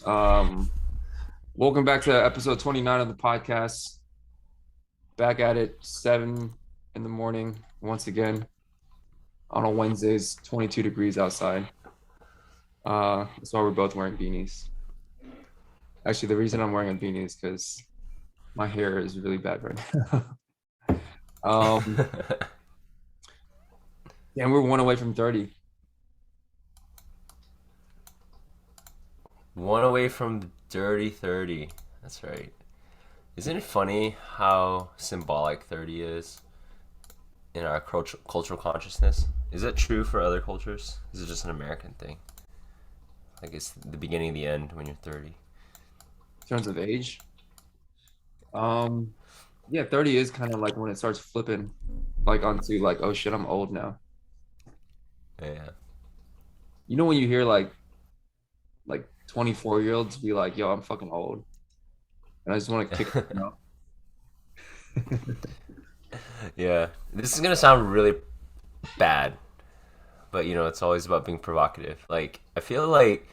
Um, Welcome back to episode 29 of the podcast. Back at it, 7 in the morning, once again on a Wednesday. It's 22 degrees outside. That's why we're both wearing beanies. Actually, the reason I'm wearing a beanie is because my hair is really bad right now. um, and we're one away from 30. One away from the dirty 30. That's right. Isn't it funny how symbolic 30 is in our cultural consciousness? Is that true for other cultures? Is it just an American thing? Like it's the beginning of the end when you're 30. In terms of age. Um, yeah, 30 is kind of like when it starts flipping like onto like, oh shit, I'm old now. Yeah. You know when you hear like 24-year-olds be like, yo, I'm fucking old. And I just want to kick them out. Yeah. This is going to sound really bad, but it's always about being provocative. Like, I feel like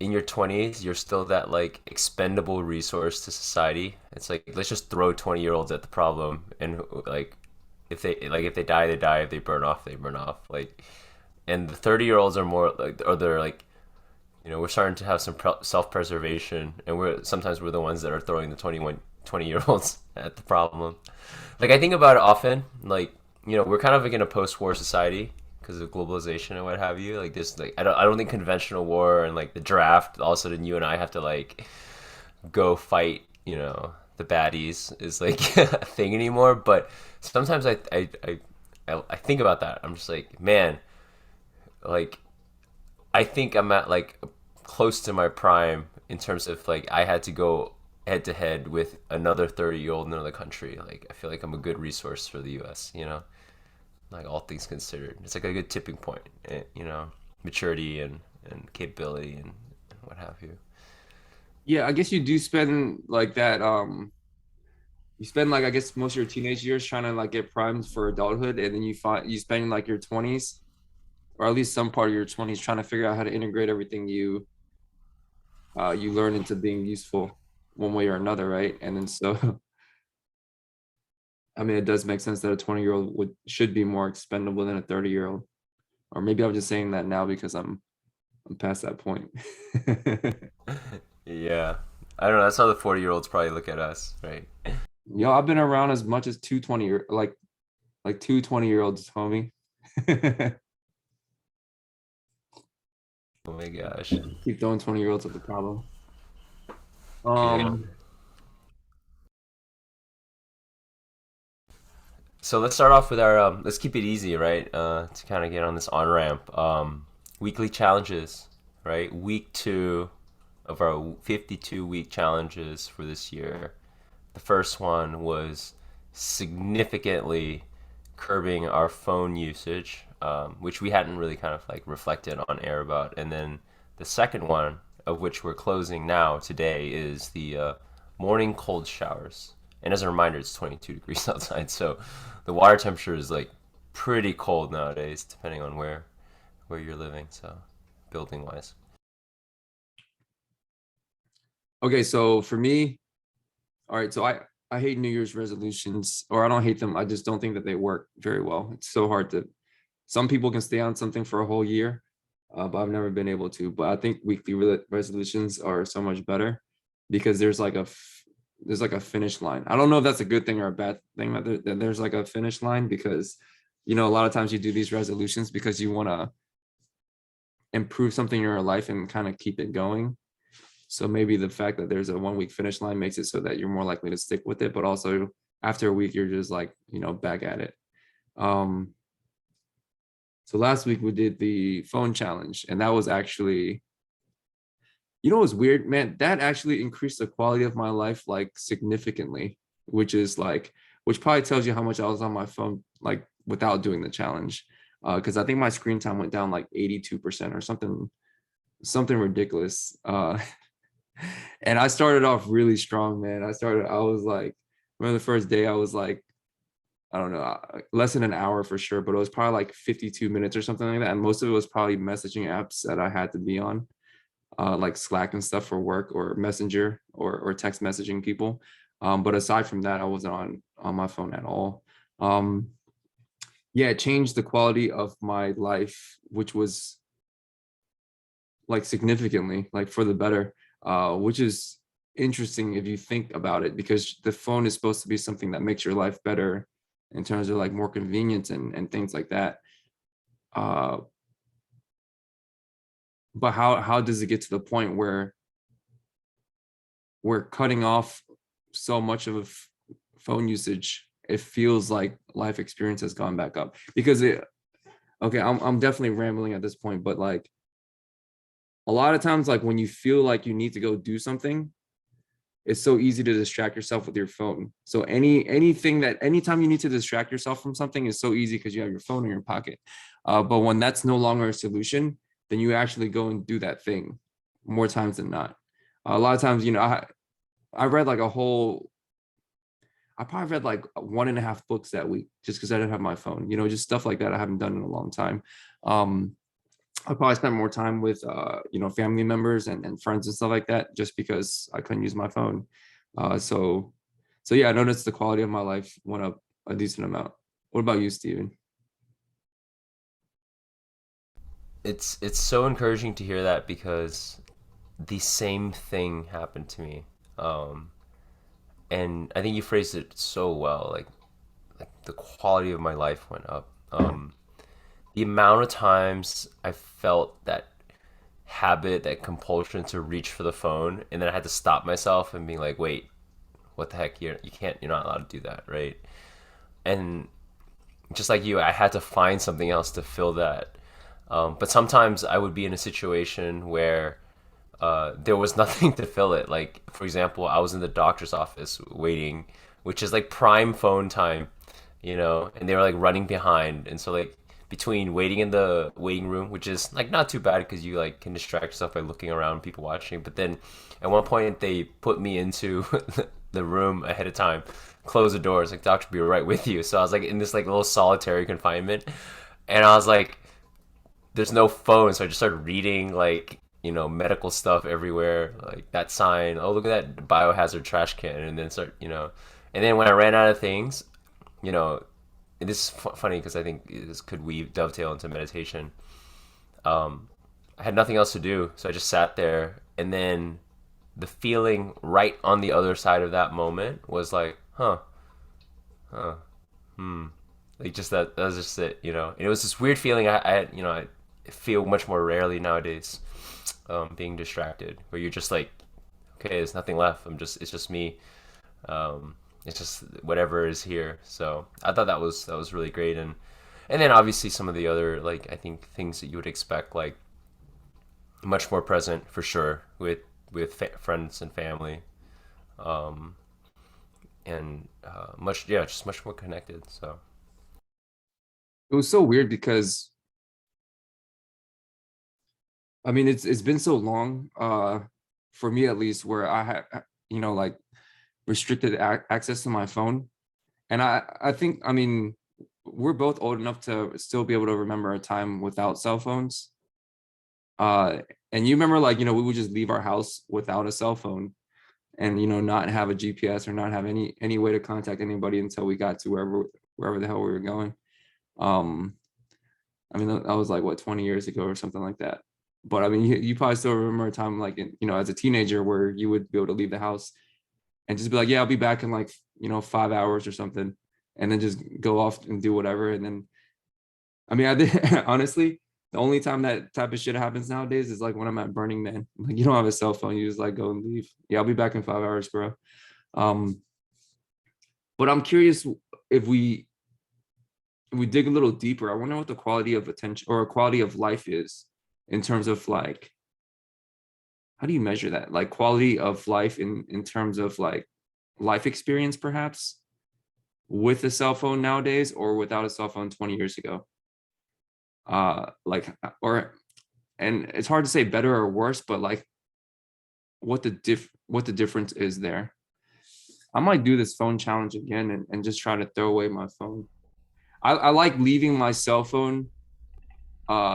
in your 20s, you're still that like expendable resource to society. It's like let's just throw 20-year-olds at the problem and like if they die, they die. If they burn off, they burn off. Like, and the 30-year-olds are more like, or they're like, we're starting to have some self-preservation, and we're the ones that are throwing the 20-year-olds at the problem. Like, I think about it often. Like, we're kind of like in a post-war society because of globalization and what have you. Like this, like I don't think conventional war and like the draft. All of a sudden, you and I have to like go fight. The baddies is like a thing anymore. But sometimes I think about that. I'm just like, man, like I think I'm at like close to my prime in terms of like I had to go head to head with another 30-year-old in another country. Like I feel like I'm a good resource for the U.S. Like all things considered, it's like a good tipping point. Maturity and capability and what have you. Yeah, I guess you do spend like that. You spend like I guess most of your teenage years trying to like get primed for adulthood, and then you spend like your 20s or at least some part of your 20s trying to figure out how to integrate everything you learn into being useful one way or another, right? And then so I mean, it does make sense that a 20-year-old would should be more expendable than a 30-year-old. Or maybe I'm just saying that now because I'm past that point. Yeah, I don't know. That's how the 40-year-olds probably look at us, right? Yo, I've been around as much as two 20 year like two 20-year-olds, homie. Oh my gosh. Keep throwing 20-year-olds at the problem. Yeah. Um, So let's start off with our let's keep it easy, right? To kind of get on this on ramp. Weekly challenges, right? Week two of our 52-week challenges for this year. The first one was significantly curbing our phone usage, which we hadn't really kind of like reflected on air about. And then the second one, of which we're closing now today, is the morning cold showers. And as a reminder, it's 22 degrees outside, so the water temperature is like pretty cold nowadays, depending on where you're living. So building wise. okay, so for me, all right, so I hate New Year's resolutions, or I don't hate them. I just don't think that they work very well. It's so hard to. Some people can stay on something for a whole year, but I've never been able to. But I think weekly resolutions are so much better because there's like a finish line. I don't know if that's a good thing or a bad thing that there's like a finish line because a lot of times you do these resolutions because you want to improve something in your life and kind of keep it going. So maybe the fact that there's a 1 week finish line makes it so that you're more likely to stick with it, but also after a week, you're just like, back at it. Um, so last week we did the phone challenge, and that was actually, it was weird, man. That actually increased the quality of my life like significantly, which probably tells you how much I was on my phone, like without doing the challenge. Because I think my screen time went down like 82% or something ridiculous. And I started off really strong, man. I was like, remember the first day I was like, I don't know, less than an hour for sure, but it was probably like 52 minutes or something like that. And most of it was probably messaging apps that I had to be on. like Slack and stuff for work, or Messenger, or text messaging people. But aside from that, I wasn't on my phone at all. Um, yeah, it changed the quality of my life, which was like significantly, like for the better, which is interesting if you think about it, because the phone is supposed to be something that makes your life better in terms of like more convenience and things like that. Uh, but how does it get to the point where we're cutting off so much of phone usage? It feels like life experience has gone back up because it. Okay, I'm definitely rambling at this point, but like a lot of times, like when you feel like you need to go do something, it's so easy to distract yourself with your phone. So anything that anytime you need to distract yourself from something is so easy because you have your phone in your pocket. But when that's no longer a solution, then you actually go and do that thing more times than not. A lot of times, I read like a whole. I probably read like 1.5 books that week just because I didn't have my phone. Just stuff like that I haven't done in a long time. Um, I probably spent more time with family members and friends and stuff like that just because I couldn't use my phone. So yeah, I noticed the quality of my life went up a decent amount. What about you, Steven? It's so encouraging to hear that because the same thing happened to me. Um, and I think you phrased it so well. Like the quality of my life went up. The amount of times I felt that habit, that compulsion to reach for the phone, and then I had to stop myself and be like, wait, what the heck? You can't. You're not allowed to do that, right? And just like you, I had to find something else to fill that. But sometimes I would be in a situation where there was nothing to fill it. Like, for example, I was in the doctor's office waiting, which is like prime phone time, and they were like running behind. And so, like, between waiting in the waiting room, which is like not too bad because you like can distract yourself by looking around, people watching. But then at one point, they put me into the room ahead of time, close the doors, like, doctor, be right with you. So I was like in this like little solitary confinement. And I was like, there's no phone, so I just started reading like medical stuff everywhere, like that sign. Oh, look at that biohazard trash can, and then and then when I ran out of things, you know, and this is funny because I think this could weave dovetail into meditation. Um, I had nothing else to do, so I just sat there, and then the feeling right on the other side of that moment was like, huh, like just that was just it, And it was this weird feeling I feel much more rarely nowadays, being distracted, where you're just like, okay, there's nothing left. It's just me. It's just whatever is here. So I thought that was really great, and then obviously some of the other, like, I think things that you would expect, like much more present for sure with friends and family, and much, yeah, just much more connected. So It was so weird because I mean it's been so long, for me at least, where I had like restricted access to my phone. And I think, I mean, we're both old enough to still be able to remember a time without cell phones. Uh, and you remember, like, we would just leave our house without a cell phone, and not have a GPS or not have any way to contact anybody until we got to wherever the hell we were going. Um, I mean, that was like what, 20 years ago or something like that. But I mean, you probably still remember a time like as a teenager where you would be able to leave the house and just be like, yeah, I'll be back in like 5 hours or something, and then just go off and do whatever. And then, I mean, I did honestly, the only time that type of shit happens nowadays is like when I'm at Burning Man. Like, you don't have a cell phone, you just like go and leave. Yeah, I'll be back in 5 hours, bro. Um, but I'm curious, if we dig a little deeper. I wonder what the quality of attention or quality of life is in terms of like, how do you measure that? Like quality of life in terms of like life experience, perhaps, with a cell phone nowadays or without a cell phone 20 years ago. Like, or, and it's hard to say better or worse, but like what the difference is there. I might do this phone challenge again and just try to throw away my phone. I like leaving my cell phone,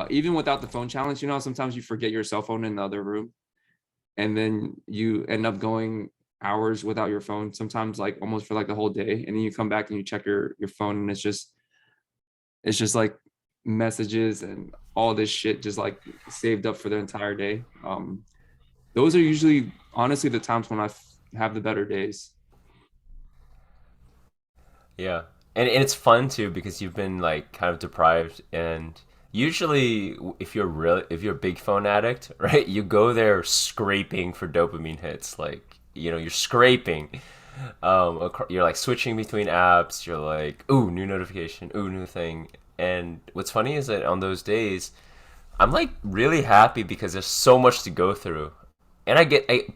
even without the phone challenge. Sometimes you forget your cell phone in the other room. and then you end up going hours without your phone, sometimes like almost for like the whole day, and then you come back and you check your phone, and it's just like messages and all this shit just like saved up for the entire day. Those are usually honestly the times when have the better days. Yeah. And it's fun too because you've been like kind of deprived, and usually if you're a big phone addict, right? You go there scraping for dopamine hits. Like, you're scraping. You're like switching between apps. You're like, ooh, new notification, ooh, new thing. And what's funny is that on those days, I'm like really happy because there's so much to go through. And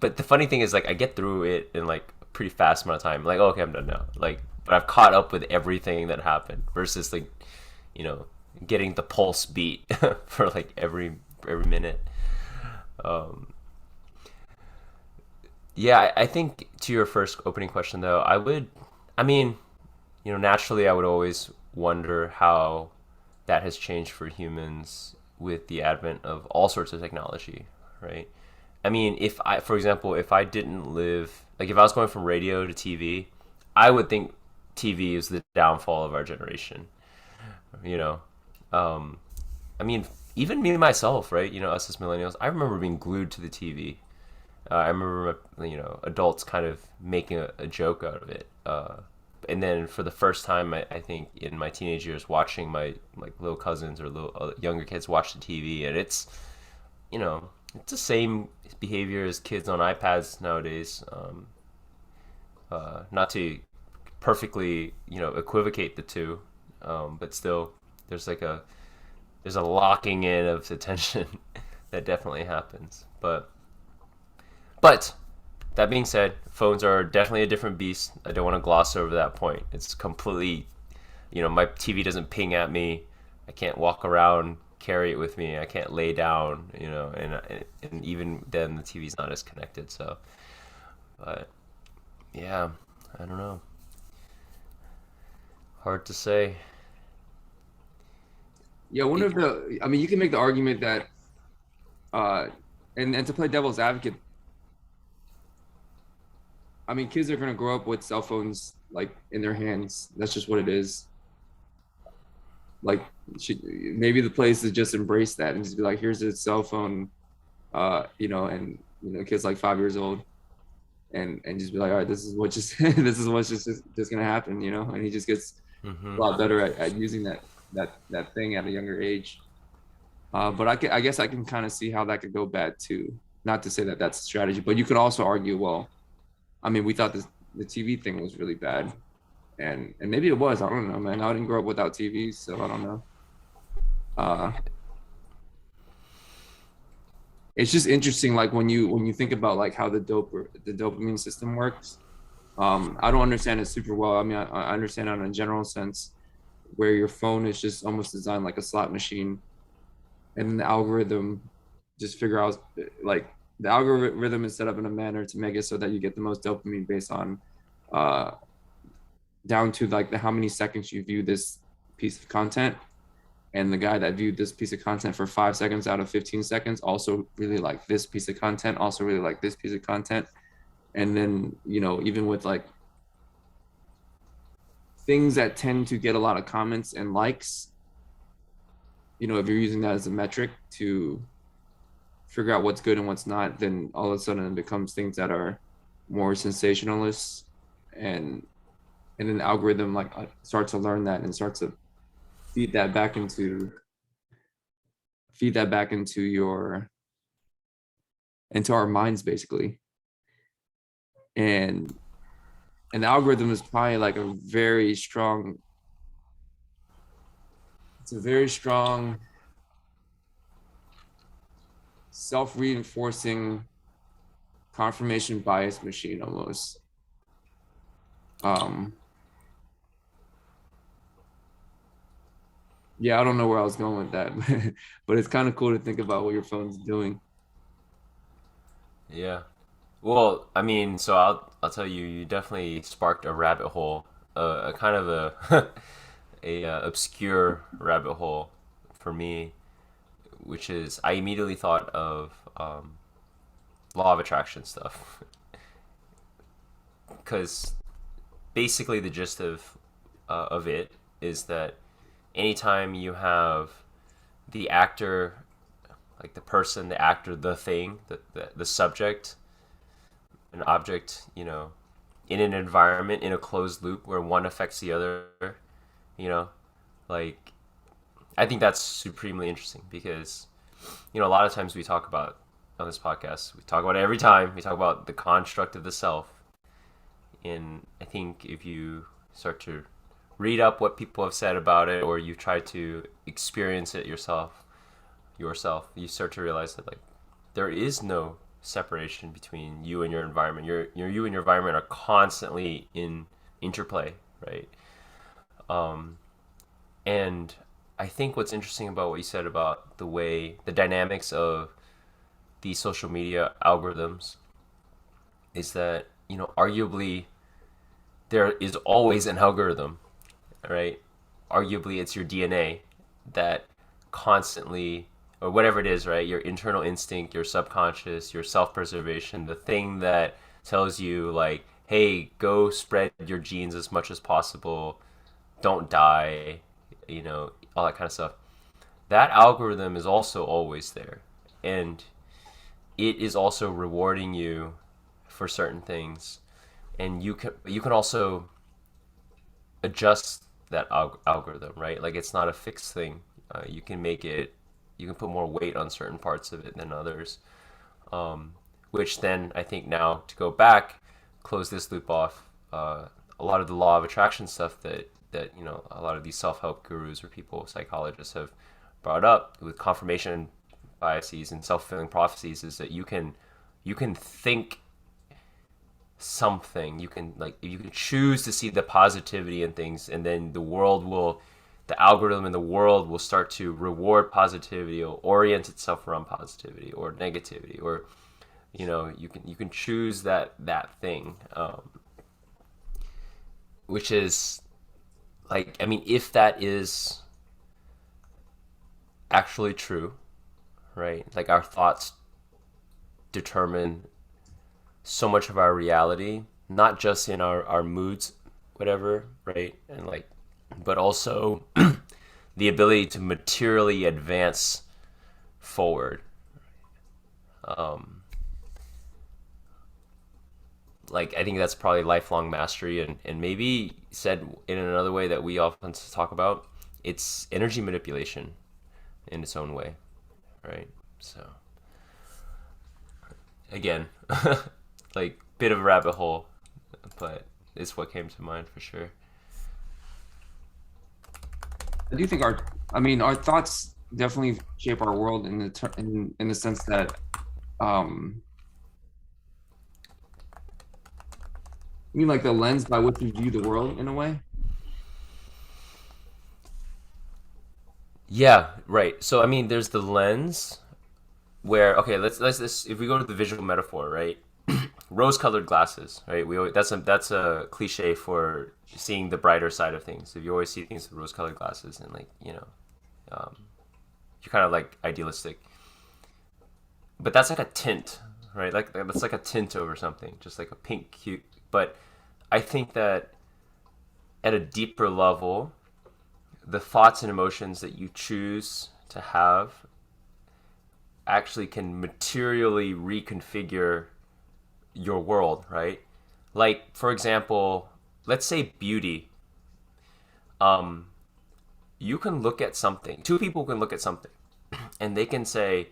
but the funny thing is, like, I get through it in like a pretty fast amount of time. Like, okay, I'm done now. Like, but I've caught up with everything that happened versus like, you know, getting the pulse beat for like every minute. Um, yeah, I think to your first opening question though, I mean, naturally, I would always wonder how that has changed for humans with the advent of all sorts of technology, right? I mean, for example, if I didn't live, like if I was going from radio to TV, I would think TV is the downfall of our generation, you know? Um, I mean, even me myself, right? Us as millennials, I remember being glued to the TV. I remember, adults kind of making a joke out of it. And then for the first time, I think in my teenage years, watching my like little cousins or little younger kids watch the TV, and it's the same behavior as kids on iPads nowadays. Not to perfectly, equivocate the two, but still, there's like there's a locking in of attention that definitely happens. But that being said, phones are definitely a different beast. I don't want to gloss over that point. It's completely, my TV doesn't ping at me. I can't walk around, carry it with me. I can't lay down, and even then the TV's not as connected. So, but yeah, I don't know. Hard to say. Yeah, I wonder if I mean, you can make the argument that, uh, and to play devil's advocate, I mean, kids are gonna grow up with cell phones like in their hands. That's just what it is. Like, maybe the place is just embrace that and just be like, here's a cell phone, and kids like 5 years old, and just be like, all right, this is what just this is what's just gonna happen, and he just gets Hmm. a lot better at using that thing at a younger age. But I guess I can kind of see how that could go bad too. Not to say that that's a strategy, but you could also argue, well, I mean, we thought the TV thing was really bad, and maybe it was. I don't know, man. I didn't grow up without TVs, so I don't know. Uh, it's just interesting, like when you think about like how the dopamine system works. I don't understand it super well. I mean, I understand it in a general sense, where your phone is just almost designed like a slot machine, and then the algorithm just figure out like the algorithm is set up in a manner to make it so that you get the most dopamine based on uh down to like the how many seconds you view this piece of content, and the guy that viewed this piece of content for 5 seconds out of 15 seconds also really like this piece of content, also really like this piece of content. And then even with like things that tend to get a lot of comments and likes, if you're using that as a metric to figure out what's good and what's not, then all of a sudden it becomes things that are more sensationalist, and then the algorithm like starts to learn that and starts to feed that back into your into our minds basically. And and the algorithm is probably like a very strong self-reinforcing confirmation bias machine almost. um yeah, I don't know where I was going with that, but it's kind of cool to think about what your phone's doing. Yeah. Well, I mean, so I'll tell you, you definitely sparked a rabbit hole, a kind of a obscure rabbit hole for me, which is I immediately thought of law of attraction stuff. Because basically the gist of it is that anytime you have the actor, like the person, the actor, the thing, the subject, an object, in an environment, in a closed loop where one affects the other, you know, like I think that's supremely interesting because, a lot of times we talk about on this podcast, we talk about it every time, we talk about the construct of the self. And I think if you start to read up what people have said about it, or you try to experience it yourself, you start to realize that like there is no separation between you and your environment. You and your environment are constantly in interplay, right? And I think what's interesting about what you said about the dynamics of these social media algorithms is that, arguably there is always an algorithm, right? Arguably it's your DNA that constantly, or whatever it is, right? Your internal instinct, your subconscious, your self-preservation, the thing that tells you like, hey, go spread your genes as much as possible, don't die, all that kind of stuff. That algorithm is also always there. And it is also rewarding you for certain things. And you can also adjust that algorithm, right? Like it's not a fixed thing. You can put more weight on certain parts of it than others. Which then I think now to go back, close this loop off, a lot of the law of attraction stuff that a lot of these self-help gurus or people, psychologists have brought up with confirmation biases and self-fulfilling prophecies is that you can think something, you can choose to see the positivity in things, and then the algorithm in the world will start to reward positivity or orient itself around positivity or negativity, or you can choose that thing, which is like, I mean, if that is actually true, right? Like our thoughts determine so much of our reality, not just in our moods, whatever, right? And like, but also the ability to materially advance forward. Like I think that's probably lifelong mastery, and maybe said in another way that we often talk about, it's energy manipulation in its own way, right? So again, like bit of a rabbit hole, but it's what came to mind for sure. I do think our thoughts definitely shape our world in the sense that, um, you mean like the lens by which we view the world in a way? Yeah, right. So I mean, there's the lens where, okay, let's if we go to the visual metaphor, right? Rose-colored glasses, right? That's a cliche for seeing the brighter side of things. If you always see things with rose-colored glasses, and like um, you're kind of like idealistic, but that's like a tint, right? Like that's like a tint over something, just like a pink cute. But I think that at a deeper level, the thoughts and emotions that you choose to have actually can materially reconfigure your world, right? Like, for example, let's say beauty. Um, you can look at something, two people can look at something, and they can say,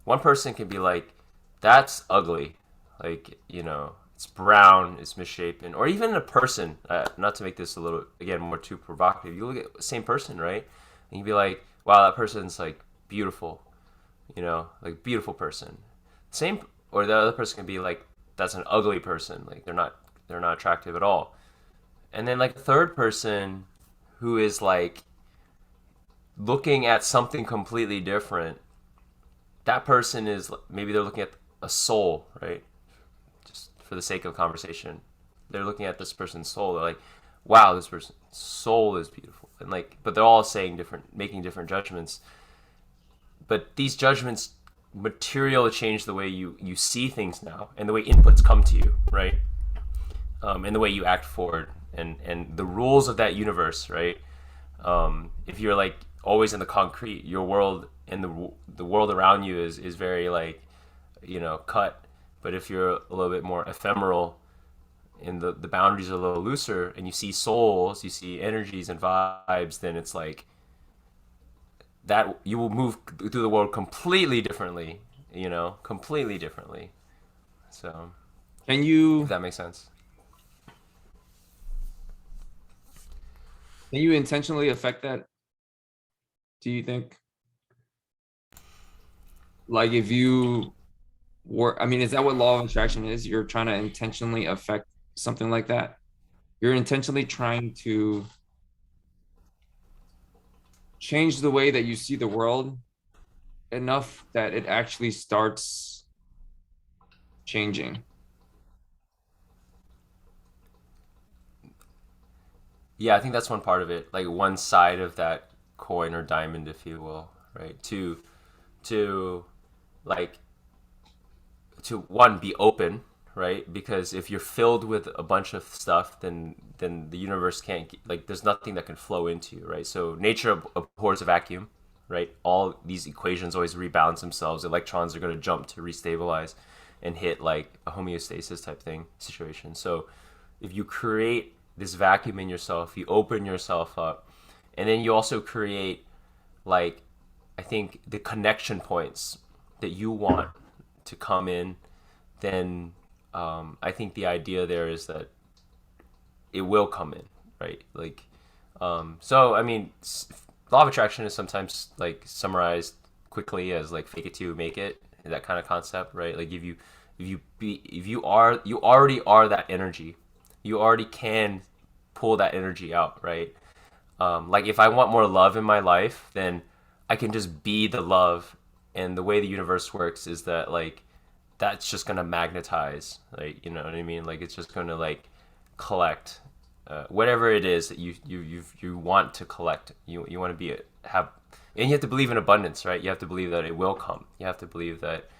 one person can be like, that's ugly. Like, it's brown, it's misshapen. Or even a person, not to make this a little, again, more too provocative, you look at the same person, right? And you'd be like, wow, that person's like beautiful, like beautiful person. Same, or the other person can be like, that's an ugly person. Like they're not attractive at all. And then like a third person who is like looking at something completely different. That person is, maybe they're looking at a soul, right? Just for the sake of conversation, they're looking at this person's soul. They're like, wow, this person's soul is beautiful. And like, but they're all saying making different judgments. But these judgments material change the way you see things now and the way inputs come to you, right? And the way you act forward and the rules of that universe, right? If you're like always in the concrete, your world and the world around you is very like, cut. But if you're a little bit more ephemeral and the boundaries are a little looser and you see souls, you see energies and vibes, then it's like that you will move through the world completely differently, completely differently. So, Can if you that makes sense. can you intentionally affect that? Do you think? Like if you were, I mean, is that what law of attraction is? You're trying to intentionally affect something like that. You're intentionally trying to change the way that you see the world enough that it actually starts changing. Yeah, I think that's one part of it, like one side of that coin or diamond, if you will, right? To like to one be open, right? Because if you're filled with a bunch of stuff, then the universe can't like there's nothing that can flow into you, right? So nature abhors a vacuum, right? All these equations always rebalance themselves. Electrons are going to jump to restabilize and hit like a homeostasis type thing situation. So if you create this vacuum in yourself, you open yourself up, and then you also create like I think the connection points that you want to come in, then I think the idea there is that it will come in, right? Like, so I mean, law of attraction is sometimes like summarized quickly as like fake it till you make it, that kind of concept, right? Like if you already are that energy, you already can pull that energy out, right? Like if I want more love in my life, then I can just be the love. And the way the universe works is that like that's just gonna magnetize, like you know what I mean? Like it's just gonna like collect whatever it is that you want to collect. You want to be have, and you have to believe in abundance, right? You have to believe that it will come. You have to believe that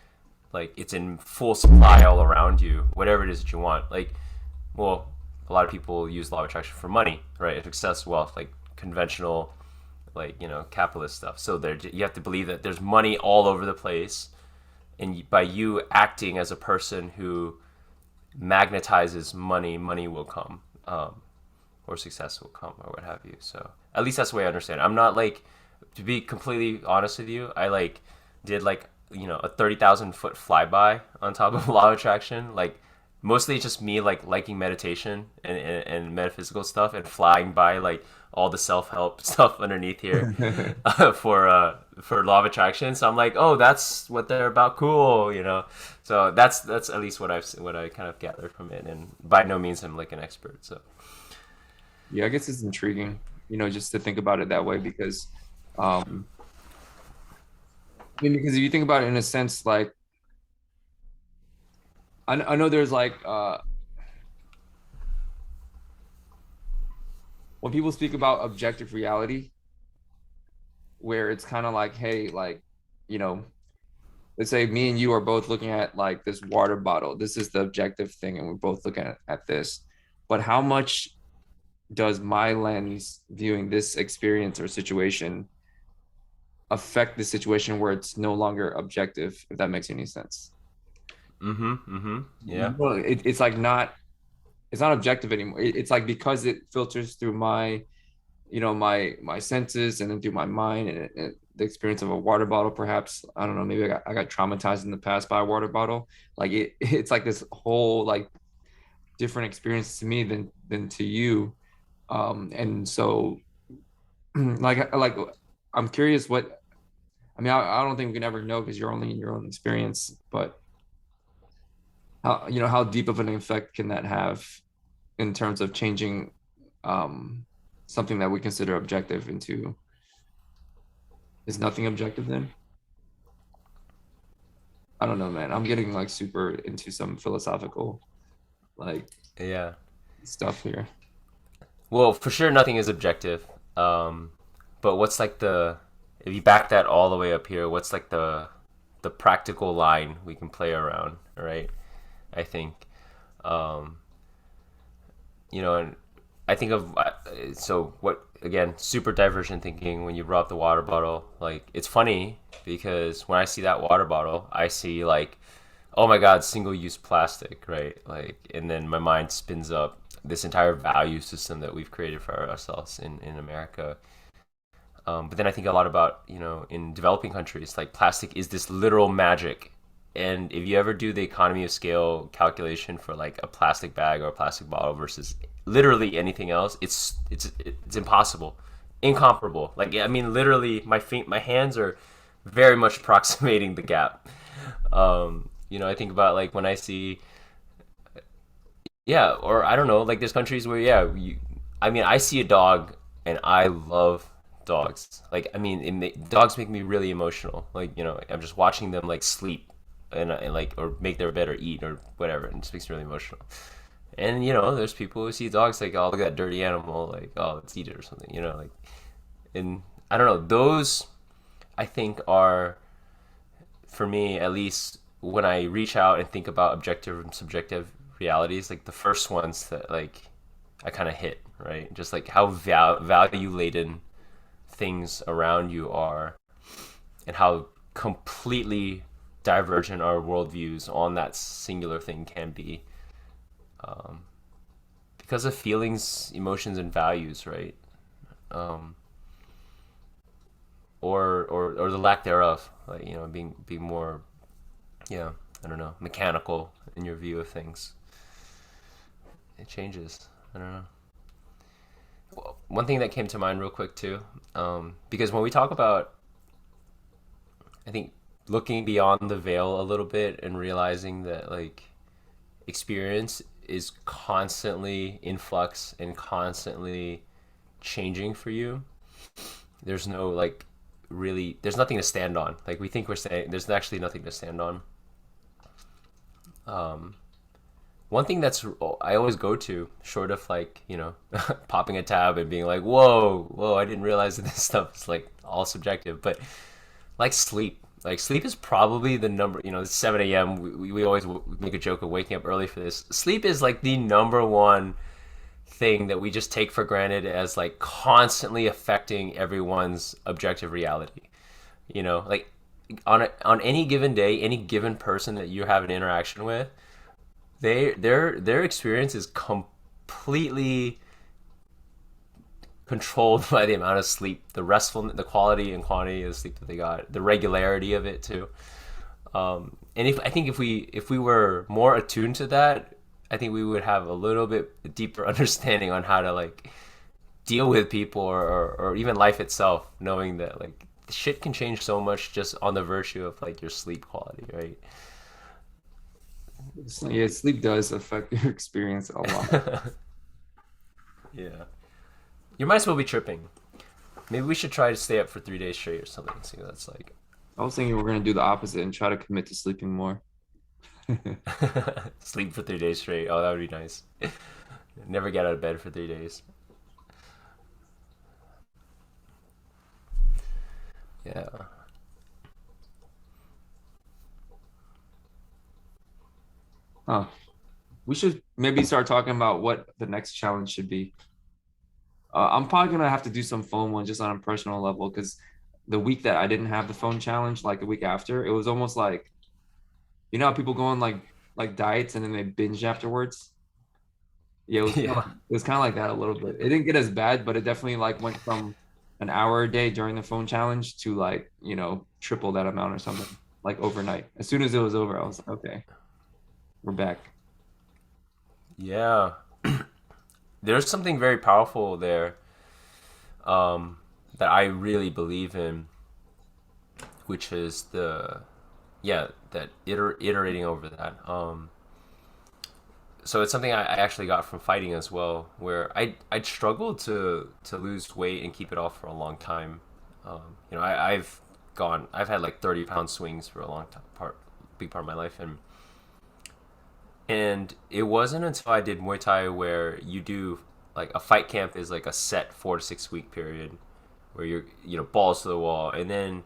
like it's in full supply all around you, whatever it is that you want. Like, well, a lot of people use law of attraction for money, right? Success, wealth, like conventional, like capitalist stuff. So there, you have to believe that there's money all over the place, and by you acting as a person who magnetizes money, money will come, or success will come, or what have you. So at least that's the way I understand it. I'm not like, to be completely honest with you, I like did like a 30,000 foot flyby on top of law of attraction, like mostly just me like liking meditation and metaphysical stuff and flying by like all the self-help stuff underneath here for law of attraction. So I'm like, oh, that's what they're about, cool. So that's at least what I kind of gathered from it, and by no means I'm like an expert. So Yeah, I guess it's intriguing, just to think about it that way because, um, I mean, because if you think about it in a sense, like I know there's like when people speak about objective reality, where it's kind of like, hey, like, you know, let's say me and you are both looking at like this water bottle. This is the objective thing, and we're both looking at this. But how much does my lens viewing this experience or situation affect the situation where it's no longer objective, if that makes any sense? yeah. Well, it's like it's not objective anymore. It's like because it filters through my senses and then through my mind and the experience of a water bottle. Perhaps I don't know, maybe I got traumatized in the past by a water bottle. Like it's like this whole like different experience to me than to you. And so like I'm curious what, I mean, I don't think we can ever know because you're only in your own experience, but how deep of an effect can that have in terms of changing um something that we consider objective into, is nothing objective then? I don't know, man. I'm getting like super into some philosophical like Yeah. stuff here. Well, for sure, nothing is objective. But what's like the if you back that all the way up here, what's like the practical line we can play around, right? I think, um, and I think of so what again, super divergent thinking when you brought up the water bottle. Like it's funny because when I see that water bottle, I see like, oh my God, single use plastic, right? Like, and then my mind spins up this entire value system that we've created for ourselves in America. But then I think a lot about, in developing countries, like plastic is this literal magic. And if you ever do the economy of scale calculation for like a plastic bag or a plastic bottle versus literally anything else, it's impossible, incomparable. Like I mean, literally, my hands are very much approximating the gap. I think about like when I see, yeah, or I don't know, like there's countries where I mean, I see a dog and I love dogs. Like I mean, dogs make me really emotional. Like I'm just watching them like sleep and like or make their bed or eat or whatever, and it just makes me really emotional. And there's people who see dogs like, oh, look at that dirty animal, like, oh, let's eat it or something. Like, and I don't know, those I think are, for me at least, when I reach out and think about objective and subjective realities, like the first ones that like I kind of hit, right? Just like how value laden things around you are, and how completely divergent our worldviews on that singular thing can be, because of feelings, emotions, and values, right? Um, or the lack thereof, like being more, yeah, I don't know, mechanical in your view of things. It changes. I don't know. One thing that came to mind real quick too, because when we talk about, I think, looking beyond the veil a little bit and realizing that like experience is constantly in flux and constantly changing for you. There's no like really, there's nothing to stand on. Like we think we're saying, there's actually nothing to stand on. Um, One thing that's I always go to, short of like popping a tab and being like, whoa, I didn't realize that this stuff is like all subjective, but like sleep. Like sleep is probably the number. It's 7 a.m. We always make a joke of waking up early for this. Sleep is like the number one thing that we just take for granted as like constantly affecting everyone's objective reality. Like on any given day, any given person that you have an interaction with, their experience is completely controlled by the amount of sleep, the restful, the quality and quantity of the sleep that they got, the regularity of it too. And if I think if we were more attuned to that, I think we would have a little bit deeper understanding on how to like deal with people, or even life itself, knowing that like shit can change so much just on the virtue of like your sleep quality, right? Yeah, sleep does affect your experience a lot. Yeah. You might as well be tripping. Maybe we should try to stay up for 3 days straight or something. See what that's like. I was thinking we're gonna do the opposite and try to commit to sleeping more. Sleep for 3 days straight. Oh, that would be nice. Never get out of bed for 3 days. Yeah. Huh. We should maybe start talking about what the next challenge should be. I'm probably gonna have to do some phone one just on a personal level because the week that I didn't have the phone challenge, like a week after, it was almost like how people go on like diets and then they binge afterwards. Yeah, Yeah. it was kind of like that a little bit. It didn't get as bad, but it definitely like went from an hour a day during the phone challenge to like triple that amount or something like overnight. As soon as it was over, I was like, okay, we're back. Yeah. There's something very powerful there, that I really believe in, which is that iterating over that. So it's something I actually got from fighting as well, where I'd struggled to lose weight and keep it off for a long time. I've had like 30-pound swings for a long time, big part of my life, and it wasn't until I did Muay Thai where you do like a fight camp is like a set 4 to 6 week period where you're balls to the wall, and then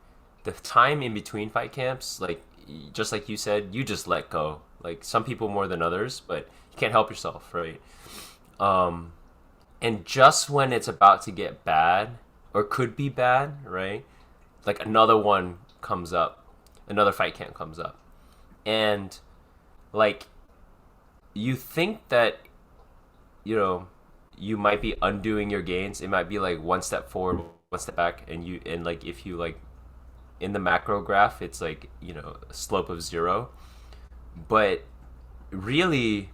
the time in between fight camps, like just like you said, you just let go. Like some people more than others, but you can't help yourself, right? Um, and just when it's about to get bad or could be bad, right? Like another one comes up, another fight camp comes up, and like you think that you know you might be undoing your gains. It might be like one step forward, one step back, and like if you like in the macro graph, it's like a slope of zero. But really,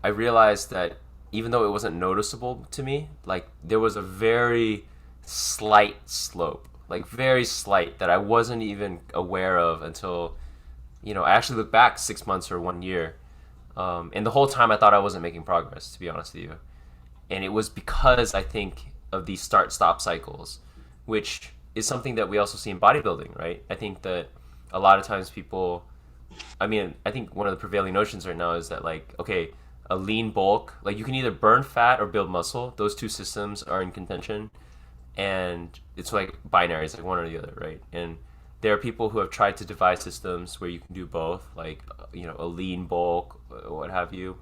I realized that even though it wasn't noticeable to me, like there was a very slight slope, like very slight that I wasn't even aware of until I actually looked back 6 months or 1 year, and the whole time I thought I wasn't making progress, to be honest with you. And it was because I think of these start stop cycles, which is something that we also see in bodybuilding, right? I think that a lot of times people, I mean, I think one of the prevailing notions right now is that like, okay, a lean bulk, like you can either burn fat or build muscle. Those two systems are in contention, and it's like binary, it's like one or the other, right? And there are people who have tried to devise systems where you can do both, like a lean bulk, what have you.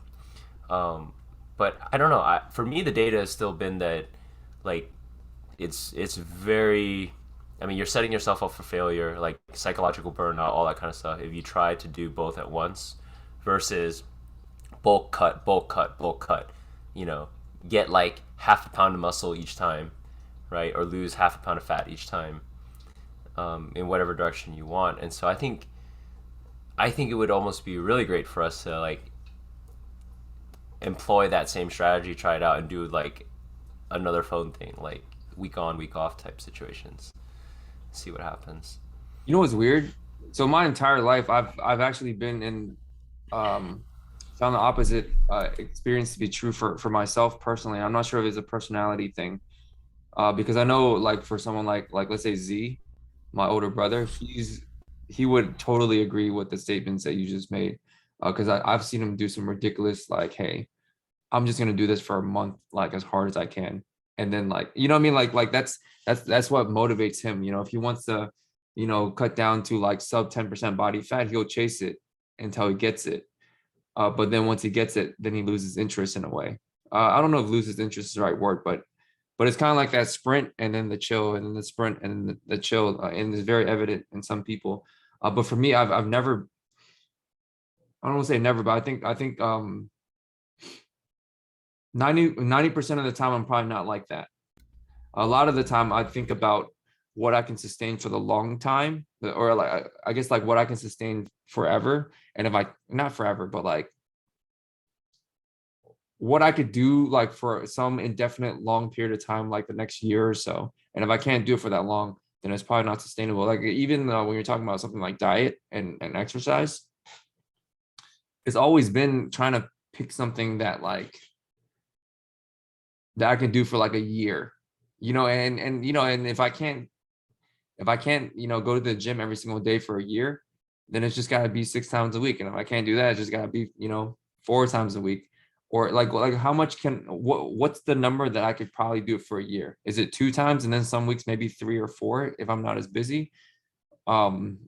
Um, but I don't know. For me, the data has still been that like it's very. I mean, you're setting yourself up for failure, like psychological burnout, all that kind of stuff. If you try to do both at once, versus bulk cut, bulk cut, bulk cut. You know, get like half a pound of muscle each time, right? Or lose half a pound of fat each time, in whatever direction you want. And so I think it would almost be really great for us to like employ that same strategy, try it out, and do like another phone thing, like week on, week off type situations. See what happens. You know what's weird? So my entire life, I've actually been in found the opposite experience to be true for myself personally. I'm not sure if it's a personality thing, because I know like for someone like let's say Z, my older brother, he would totally agree with the statements that you just made, because I've seen him do some ridiculous like, hey, I'm just gonna do this for a month, like as hard as I can, and then like you know what I mean, like that's what motivates him. If he wants to, cut down to like sub 10% body fat, he'll chase it until he gets it. But then once he gets it, then he loses interest in a way. I don't know if loses interest is the right word, but it's kind of like that sprint and then the chill and then the sprint and then the chill, and it's very evident in some people. But for me, I've never, I don't want to say never, but I think 90% of the time I'm probably not like that. A lot of the time I think about what I can sustain for the long time, or like I guess like what I can sustain forever, and if I not forever, but like what I could do like for some indefinite long period of time, like the next year or so. And if I can't do it for that long, then it's probably not sustainable. Like even when you're talking about something like diet and exercise, it's always been trying to pick something that I can do for like a year, and if I can't, go to the gym every single day for a year, then it's just gotta be 6 times a week. And if I can't do that, it's just gotta be, 4 times a week. Or like how much what's the number that I could probably do it for a year? Is it 2 times and then some weeks maybe 3 or 4 if I'm not as busy? Um,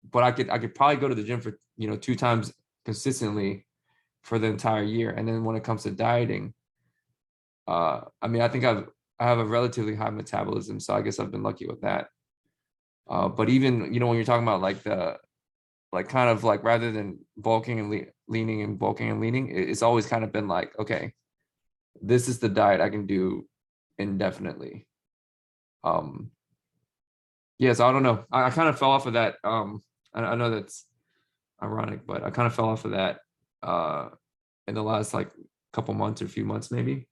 but I could probably go to the gym for 2 times consistently for the entire year. And then when it comes to dieting, I mean I have a relatively high metabolism, so I guess I've been lucky with that. But even when you're talking about like the like kind of like rather than bulking and leaning and bulking and leaning, it's always kind of been like, okay, this is the diet I can do indefinitely. Um, yeah, so I don't know. I kind of fell off of that. I know that's ironic, but I kind of fell off of that uh in the last like couple months or few months maybe.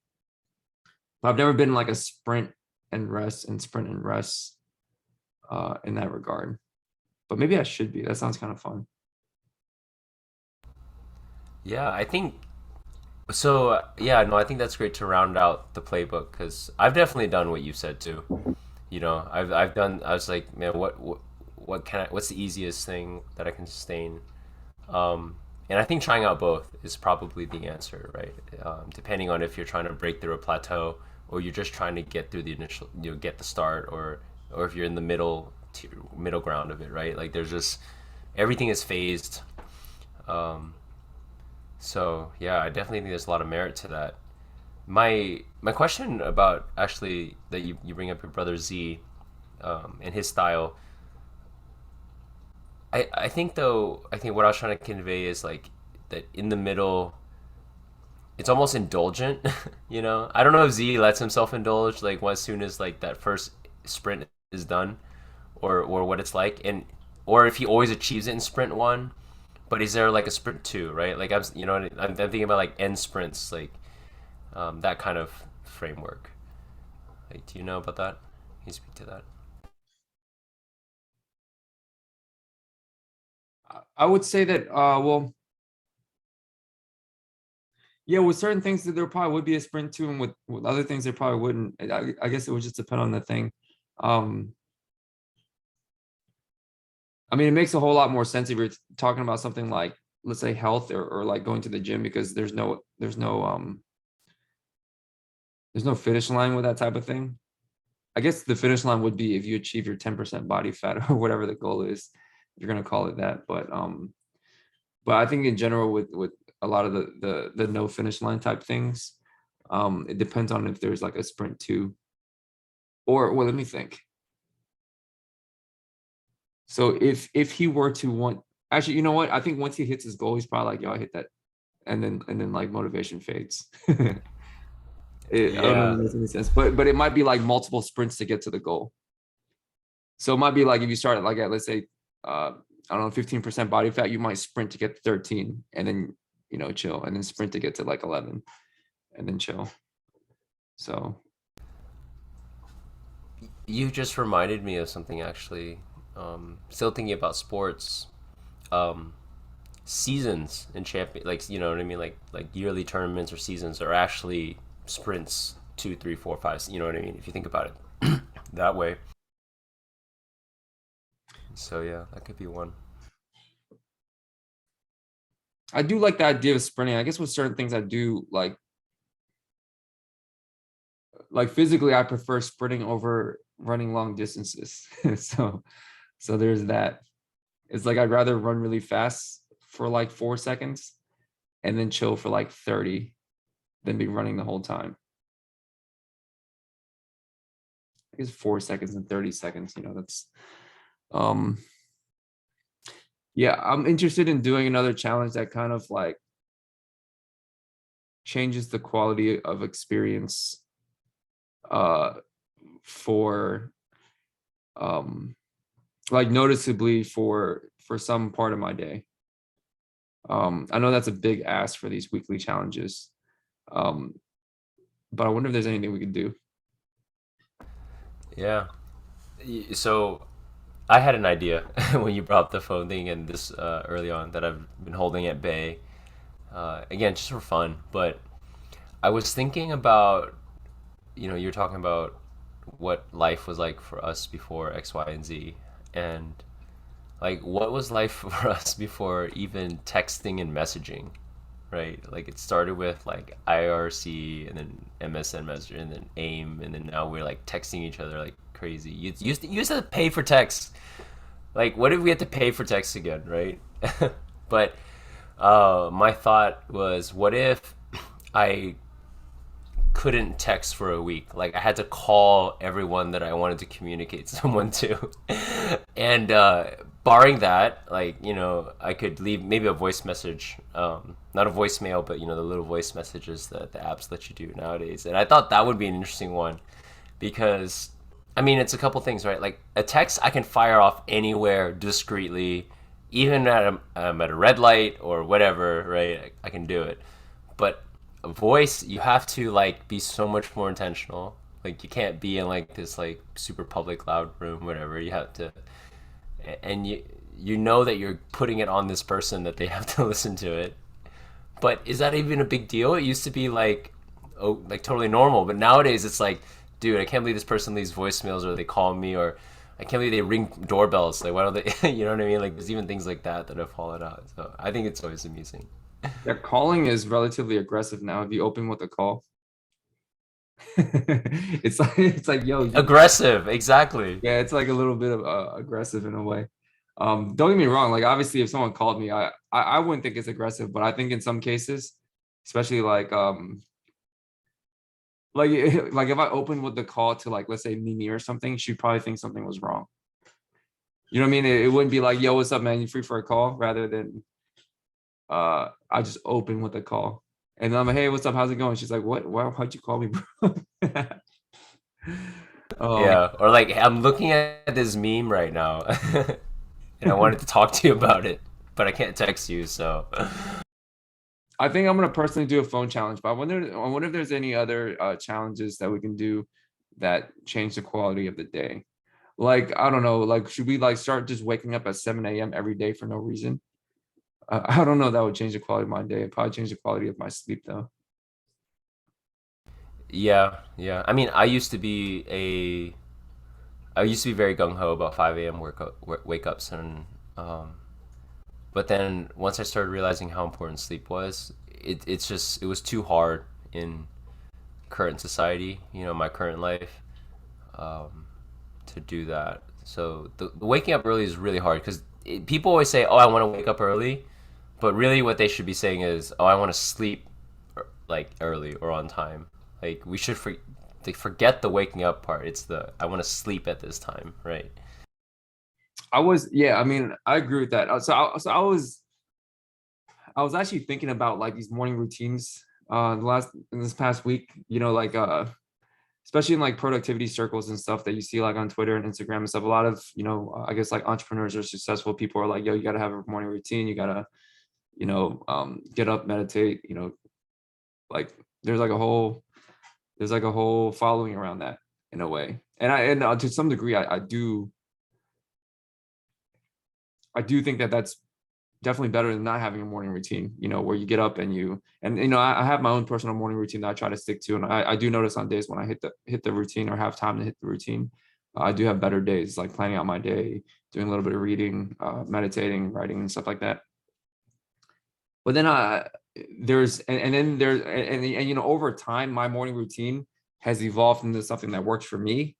But I've never been like a sprint and rest in that regard. But maybe I should be. That sounds kind of fun. Yeah, I think so. Yeah, no, I think that's great to round out the playbook because I've definitely done what you said too. I've done. I was like, man, what can I? What's the easiest thing that I can sustain? And I think trying out both is probably the answer, right? Depending on if you're trying to break through a plateau or you're just trying to get through the initial, get the start, or if you're in the middle, middle ground of it, right? Like there's just everything is phased. Um, so yeah, I definitely think there's a lot of merit to that. My question about actually that you bring up your brother Z, and his style. I think though I think what I was trying to convey is like that in the middle it's almost indulgent, you know. I don't know if Z lets himself indulge like as soon as like that first sprint is done, or what it's like, and or if he always achieves it in sprint one, but is there like a sprint two, right? Like I'm thinking about like end sprints, like that kind of framework. Like, do you know about that? Can you speak to that? I would say that well, yeah, with certain things that there probably would be a sprint to, and with other things there probably wouldn't. I guess it would just depend on the thing. Um, I mean, it makes a whole lot more sense if you're talking about something like, let's say, health or like going to the gym, because there's no finish line with that type of thing. I guess the finish line would be if you achieve your 10% body fat or whatever the goal is, if you're gonna call it that. But I think in general with a lot of the no finish line type things, it depends on if there's like a sprint two, or well, let me think. So if he were to want, actually, you know what? I think once he hits his goal, he's probably like, yo, I hit that, and then like motivation fades. I don't know if Yeah. that makes any sense, but it might be like multiple sprints to get to the goal. So it might be like if you start at like at, let's say, I don't know, 15% body fat, you might sprint to get to 13, and then chill, and then sprint to get to like 11, and then chill. So You just reminded me of something actually. Still thinking about sports. Um, Seasons and champion, like you know what I mean, like yearly tournaments or seasons are actually sprints, 2, 3, 4, 5. You know what I mean? If you think about it that way. So yeah, that could be one. I do like the idea of sprinting. I guess with certain things I do like physically, I prefer sprinting over running long distances. so so there's that. It's like I'd rather run really fast for like 4 seconds and then chill for like 30 than be running the whole time. I guess 4 seconds and 30 seconds, that's um yeah, I'm interested in doing another challenge that kind of like changes the quality of experience uh for um like noticeably for some part of my day. I know that's a big ask for these weekly challenges. Um, but I wonder if there's anything we could do. Yeah. So I had an idea when you brought up the phone thing and this early on that I've been holding at bay. Again, just for fun. But I was thinking about, you're talking about what life was like for us before X, Y, and Z, and like what was life for us before even texting and messaging, right? Like it started with like IRC and then MSN Messenger and then AIM, and then now we're like texting each other like crazy. You used to pay for text. Like what if we had to pay for text again, right? But my thought was, what if I couldn't text for a week? Like I had to call everyone that I wanted to communicate someone to. And barring that, like, I could leave maybe a voice message, not a voicemail, but the little voice messages that the apps let you do nowadays. And I thought that would be an interesting one because, I mean, it's a couple things, right? Like a text I can fire off anywhere discreetly, even at a red light or whatever, right? I can do it. But a voice, you have to like be so much more intentional. Like you can't be in like this like super public loud room, whatever. You have to, and you know that you're putting it on this person that they have to listen to it. But is that even a big deal? It used to be like, oh, like totally normal, but nowadays it's like, dude, I can't believe this person leaves voicemails or they call me, or I can't believe they ring doorbells. Like, why don't they? You know what I mean? Like, there's even things like that that have fallen out. So I think it's always amusing. Yeah, calling is relatively aggressive now. If you open with a call, It's like yo, Aggressive, exactly. yeah, it's like a little bit of aggressive in a way. Don't get me wrong. Like obviously, if someone called me, I wouldn't think it's aggressive, but I think in some cases, especially like like if I opened with the call to like let's say Mimi or something, she'd probably think something was wrong. You know what I mean? It wouldn't be like, yo, what's up, man? You free for a call? Rather than I just open with a call. And then I'm like, hey, what's up? How's it going? She's like, what? Why'd you call me, bro? um, Yeah, or like I'm looking at this meme right now, and I wanted to talk to you about it, but I can't text you, so I think I'm gonna personally do a phone challenge, but I wonder if there's any other challenges that we can do that change the quality of the day. Like, I don't know, like should we like start just waking up at 7 a.m. every day for no reason? I don't know, that would change the quality of my day. It'd probably change the quality of my sleep though. yeah, yeah. I mean, I used to be very gung ho about 5 a.m. Wake ups, and but then once I started realizing how important sleep was, it was too hard in current society, my current life, um, to do that. So the waking up early is really hard because people always say, "Oh, I want to wake up early," but really what they should be saying is, "Oh, I want to sleep like early or on time." Like we should they forget the waking up part. It's the I want to sleep at this time, right? Yeah, I mean, I agree with that. So I was actually thinking about like these morning routines in this past week, like especially in like productivity circles and stuff that you see like on Twitter and Instagram and stuff. A lot of, I guess like entrepreneurs or successful people are like, yo, you gotta have a morning routine, you gotta, get up, meditate, like there's like a whole there's like a whole following around that in a way. And to some degree I do think that that's definitely better than not having a morning routine, where you get up and I have my own personal morning routine that I try to stick to. And I do notice on days when I hit the routine or have time to hit the routine, I do have better days, like planning out my day, doing a little bit of reading, meditating, writing and stuff like that. But then there's and then there's and over time, my morning routine has evolved into something that works for me.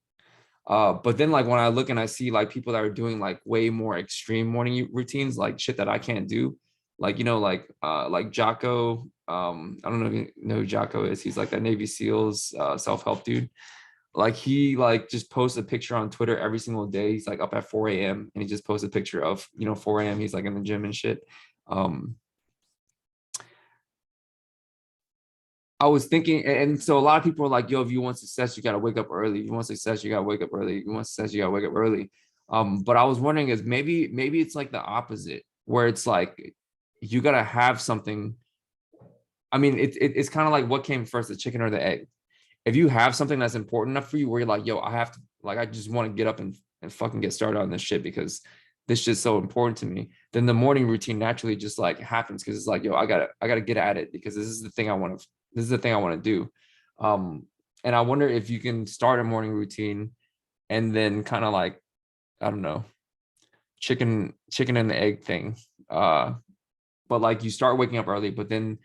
But then like when I look and I see like people that are doing like way more extreme morning routines, like shit that I can't do, like like Jocko. I don't know if you know who Jocko is. He's like that Navy SEALs self-help dude. Like he like just posts a picture on Twitter every single day. He's like up at 4 a.m. and he just posts a picture of 4 a.m. He's like in the gym and shit. Um, I was thinking, and so a lot of people are like, yo, if you want success, you gotta wake up early. If you want success, you gotta wake up early. If you want success, you gotta wake up early. But I was wondering is maybe it's like the opposite, where it's like you gotta have something. I mean, it's kind of like what came first, the chicken or the egg. If you have something that's important enough for you, where you're like, yo, I have to, like, I just want to get up and fucking get started on this shit because this shit's so important to me, then the morning routine naturally just like happens because it's like, yo, I gotta get at it because this is the thing I want to do. Um, and I wonder if you can start a morning routine and then kind of like, I don't know, chicken and the egg thing. But like you start waking up early, but then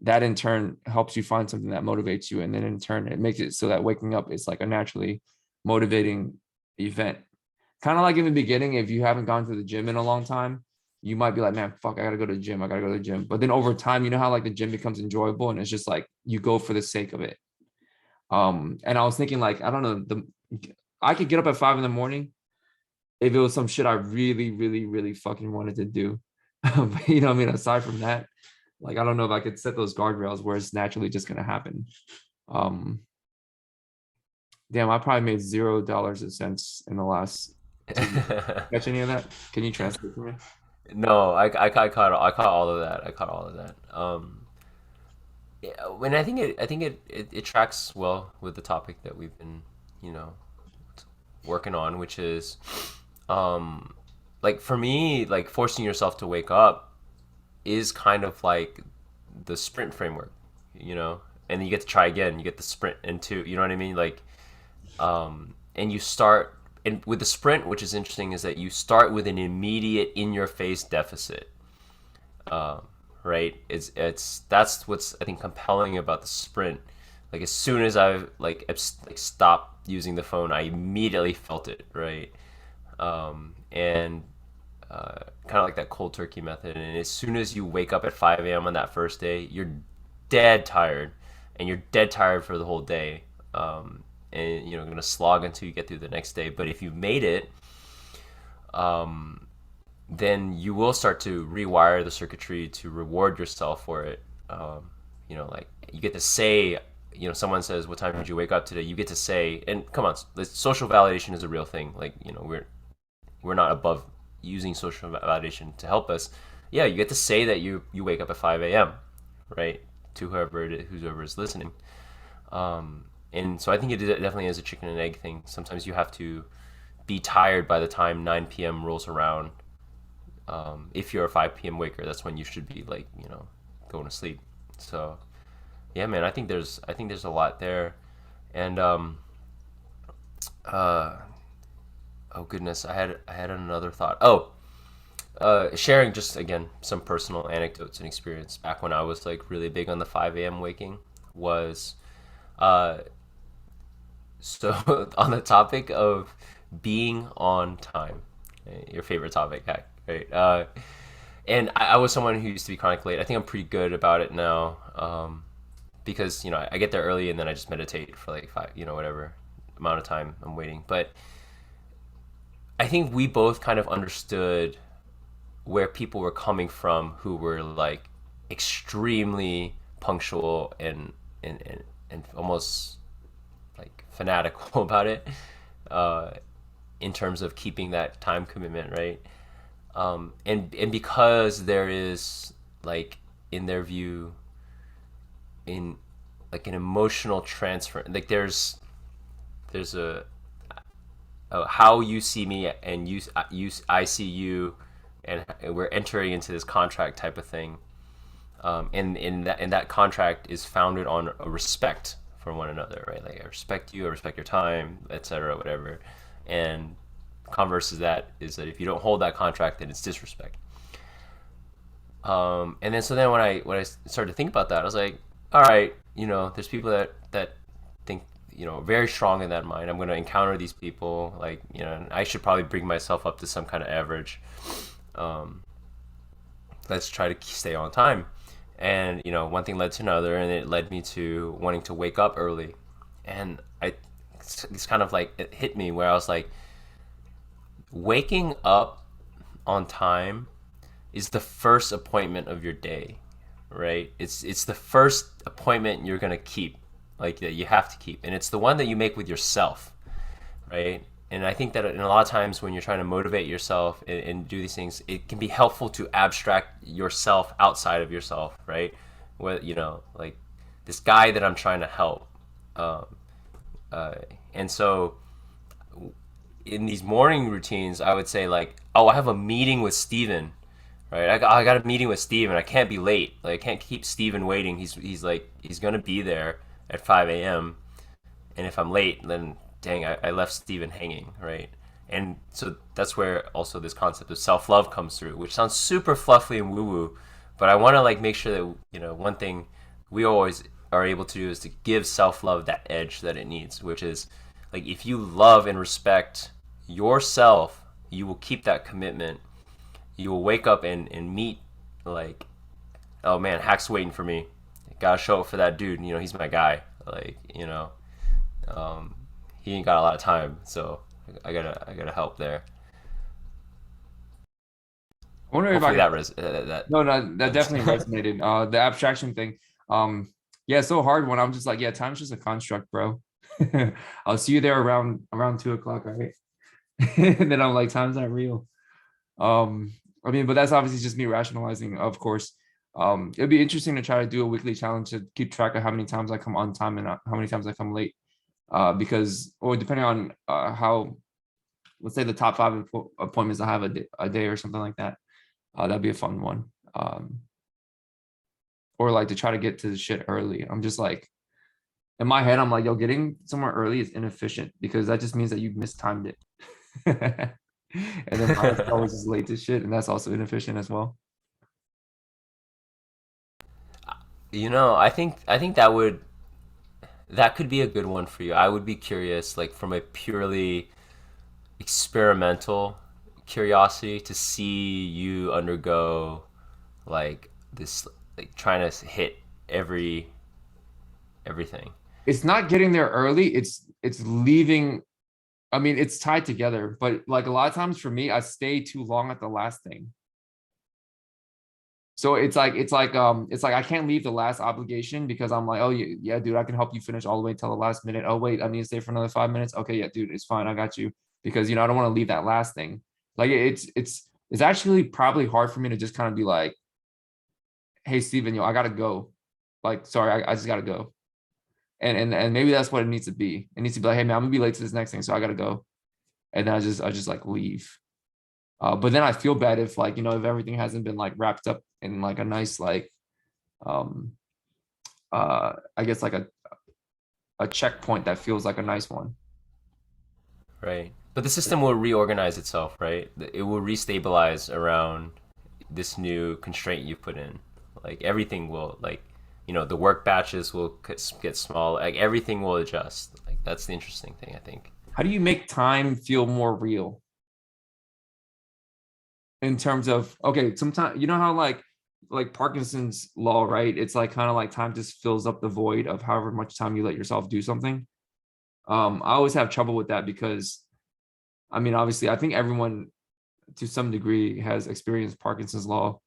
that in turn helps you find something that motivates you. And then in turn, it makes it so that waking up is like a naturally motivating event. Kind of like in the beginning, if you haven't gone to the gym in a long time, you might be like, man, fuck, I gotta go to the gym. I gotta go to the gym. But then over time, you know how like the gym becomes enjoyable and it's just like you go for the sake of it. And I was thinking like, I don't know, I could get up at 5 in the morning if it was some shit I really, really, really fucking wanted to do. But, you know what I mean? Aside from that, like I don't know if I could set those guardrails where it's naturally just gonna happen. Um, damn, I probably made $0 a cents in the last 2 weeks. Catch any of that? Can you translate for me? No, I caught all of that. I caught all of that. Yeah, when I think it tracks well with the topic that we've been, you know, working on, which is, um, like for me, like forcing yourself to wake up is kind of like the sprint framework, and then you get to try again. You get the sprint into, you know what I mean? Like, and you start, and with the sprint, which is interesting, is that you start with an immediate in your face deficit. Um, right? It's that's what's I think compelling about the sprint. Like as soon as I like stopped using the phone, I immediately felt it, right? And kind of like that cold turkey method. And as soon as you wake up at 5 a.m. on that first day, you're dead tired, and you're dead tired for the whole day. And gonna slog until you get through the next day. But if you made it, then you will start to rewire the circuitry to reward yourself for it. Like you get to say, someone says, "What time did you wake up today?" You get to say, and come on, social validation is a real thing. Like, we're not above using social validation to help us. Yeah, you get to say that you wake up at 5 a.m., right? To whoever is listening. And so I think it definitely is a chicken and egg thing. Sometimes you have to be tired by the time 9 p.m. rolls around. If you're a 5 p.m. waker, that's when you should be like, going to sleep. So yeah, man, I think there's a lot there. And uh, oh goodness, I had another thought. Oh, sharing just again some personal anecdotes and experience back when I was like really big on the 5 a.m. waking was uh, so on the topic of being on time, your favorite topic, heck, right? And I was someone who used to be chronic late. I think I'm pretty good about it now, because I get there early and then I just meditate for like five, whatever amount of time I'm waiting. But I think we both kind of understood where people were coming from who were like extremely punctual and almost like fanatical about it, uh, in terms of keeping that time commitment, right? And because there is like in their view in like an emotional transfer, like there's a how you see me and I see you, and we're entering into this contract type of thing. And that contract is founded on a respect for one another, right? Like I respect you, I respect your time, etc., whatever. And converse is that if you don't hold that contract, then it's disrespect. And then so then when I started to think about that, I was like, all right, there's people that think very strong in that mind. I'm going to encounter these people, like, and I should probably bring myself up to some kind of average. Um, let's try to stay on time. And one thing led to another, and it led me to wanting to wake up early. And it's kind of like it hit me where I was like, waking up on time is the first appointment of your day, right? It's the first appointment you're gonna keep, like that you have to keep, and it's the one that you make with yourself, right? And I think that in a lot of times when you're trying to motivate yourself and do these things, it can be helpful to abstract yourself outside of yourself, right? What like this guy that I'm trying to help, um, uh, and so in these morning routines, I would say like, oh, I have a meeting with Steven, right? I got a meeting with Steven. I can't be late. Like I can't keep Steven waiting. He's like he's gonna be there at 5 a.m. And if I'm late, then dang, I left Steven hanging, right? And so that's where also this concept of self love comes through, which sounds super fluffy and woo woo, but I want to like make sure that one thing we always are able to do is to give self love that edge that it needs, which is like if you love and respect yourself, you will keep that commitment. You will wake up and meet like, oh man, Hack's waiting for me. Gotta show up for that dude. He's my guy. Like, um, he ain't got a lot of time, so I gotta help there. I wonder if I Hopefully could. that No, no, that definitely understand. resonated. The abstraction thing. Yeah, it's so hard when I'm just like, yeah, time's just a construct, bro. I'll see you there around 2 o'clock, right? And then I'm like, time's not real. I mean, but that's obviously just me rationalizing, of course. It'd be interesting to try to do a weekly challenge to keep track of how many times I come on time and how many times I come late. Because, or depending on how, let's say the top five appointments I have a day or something like that. That'd be a fun one. Um, or like to try to get to the shit early. I'm just like, in my head, I'm like, yo, getting somewhere early is inefficient because that just means that you mistimed it. And then my always is late to shit, and that's also inefficient as well. I think that would That could be a good one for you. I would be curious, like from a purely experimental curiosity, to see you undergo like this, like trying to hit everything. It's not getting there early. It's leaving. I mean, it's tied together, but like a lot of times for me, I stay too long at the last thing. So it's like I can't leave the last obligation because I'm like, oh yeah, yeah, dude, I can help you finish all the way till the last minute. Oh wait, I need to stay for another 5 minutes. Okay, yeah, dude, it's fine, I got you. Because I don't want to leave that last thing. Like it's actually probably hard for me to just kind of be like, hey Steven, I gotta go. Like, sorry, I just gotta go. And maybe that's what it needs to be. It needs to be like, hey man, I'm gonna be late to this next thing, so I gotta go. And then I just like leave. But then I feel bad if like, if everything hasn't been like wrapped up in like a nice like um I guess like a checkpoint that feels like a nice one. Right. But the system will reorganize itself, right? It will restabilize around this new constraint you put in. Like everything will, like, the work batches will get small. Like everything will adjust. Like that's the interesting thing, I think. How do you make time feel more real in terms of, okay, sometimes how like Parkinson's law, right? It's like kind of like time just fills up the void of however much time you let yourself do something. I always have trouble with that because I mean, obviously, I think everyone to some degree has experienced Parkinson's law.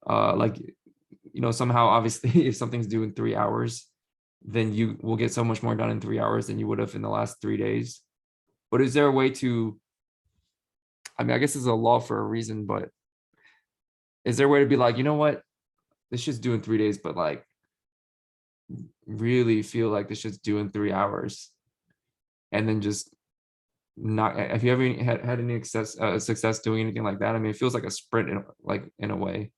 Like, somehow, obviously, if something's due in 3 hours, then you will get so much more done in 3 hours than you would have in the last 3 days. But is there a way to, I mean, I guess it's a law for a reason, but is there a way to be like, you know what, this shit's due in 3 days, but like really feel like this shit's due in 3 hours, and then just not, have you ever had any success doing anything like that? I mean, it feels like a sprint in a way.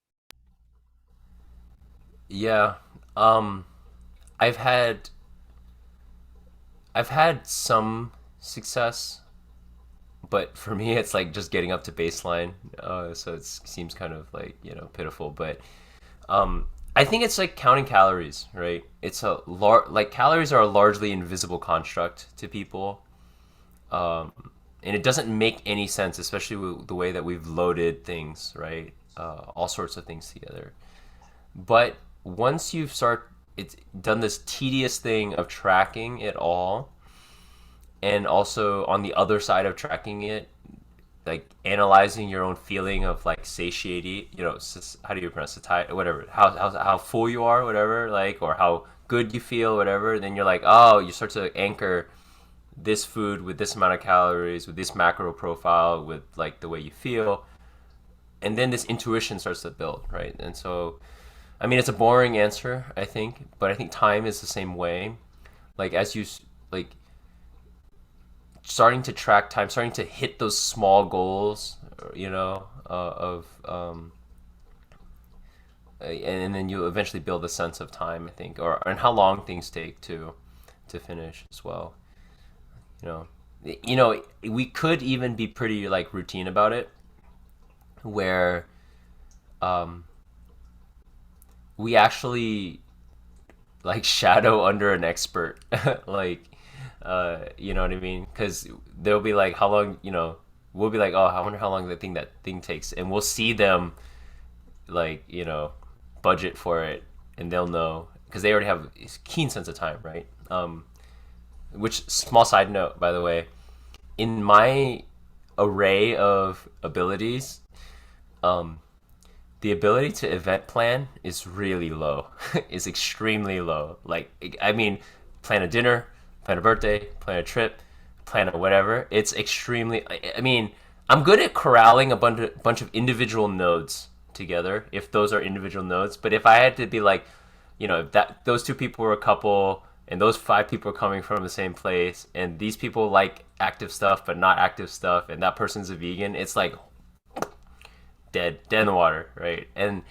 Yeah. Um, I've had I've had some success, but for me, it's like just getting up to baseline. So it seems kind of like pitiful, but I think it's like counting calories, right? It's like calories are a largely invisible construct to people, and it doesn't make any sense, especially with the way that we've loaded things, right? All sorts of things together. But once you've it's done this tedious thing of tracking it all, and also on the other side of tracking it, like analyzing your own feeling of like satiety, how do you pronounce it, whatever, how full you are, whatever, like, or how good you feel, whatever, then you're like, oh, you start to anchor this food with this amount of calories, with this macro profile, with like the way you feel, and then this intuition starts to build, right? And so, I mean, it's a boring answer, I think, but I think time is the same way. Like as you like starting to track time, starting to hit those small goals, of and then you eventually build a sense of time, I think, or and how long things take to finish as well. You know, we could even be pretty like routine about it, where um, we actually like shadow under an expert, like you know what I mean? Because they'll be like, how long, we'll be like, oh, I wonder how long that thing takes, and we'll see them like budget for it, and they'll know because they already have a keen sense of time, right? Which, small side note, by the way, in my array of abilities, um, the ability to event plan is really low. Is extremely low. Like, I mean, plan a dinner, plan a birthday, plan a trip, plan a whatever. It's extremely. I mean, I'm good at corralling a bunch of individual nodes together if those are individual nodes. But if I had to be like, if that those two people were a couple and those five people are coming from the same place and these people like active stuff but not active stuff and that person's a vegan, it's like dead in the water, right? And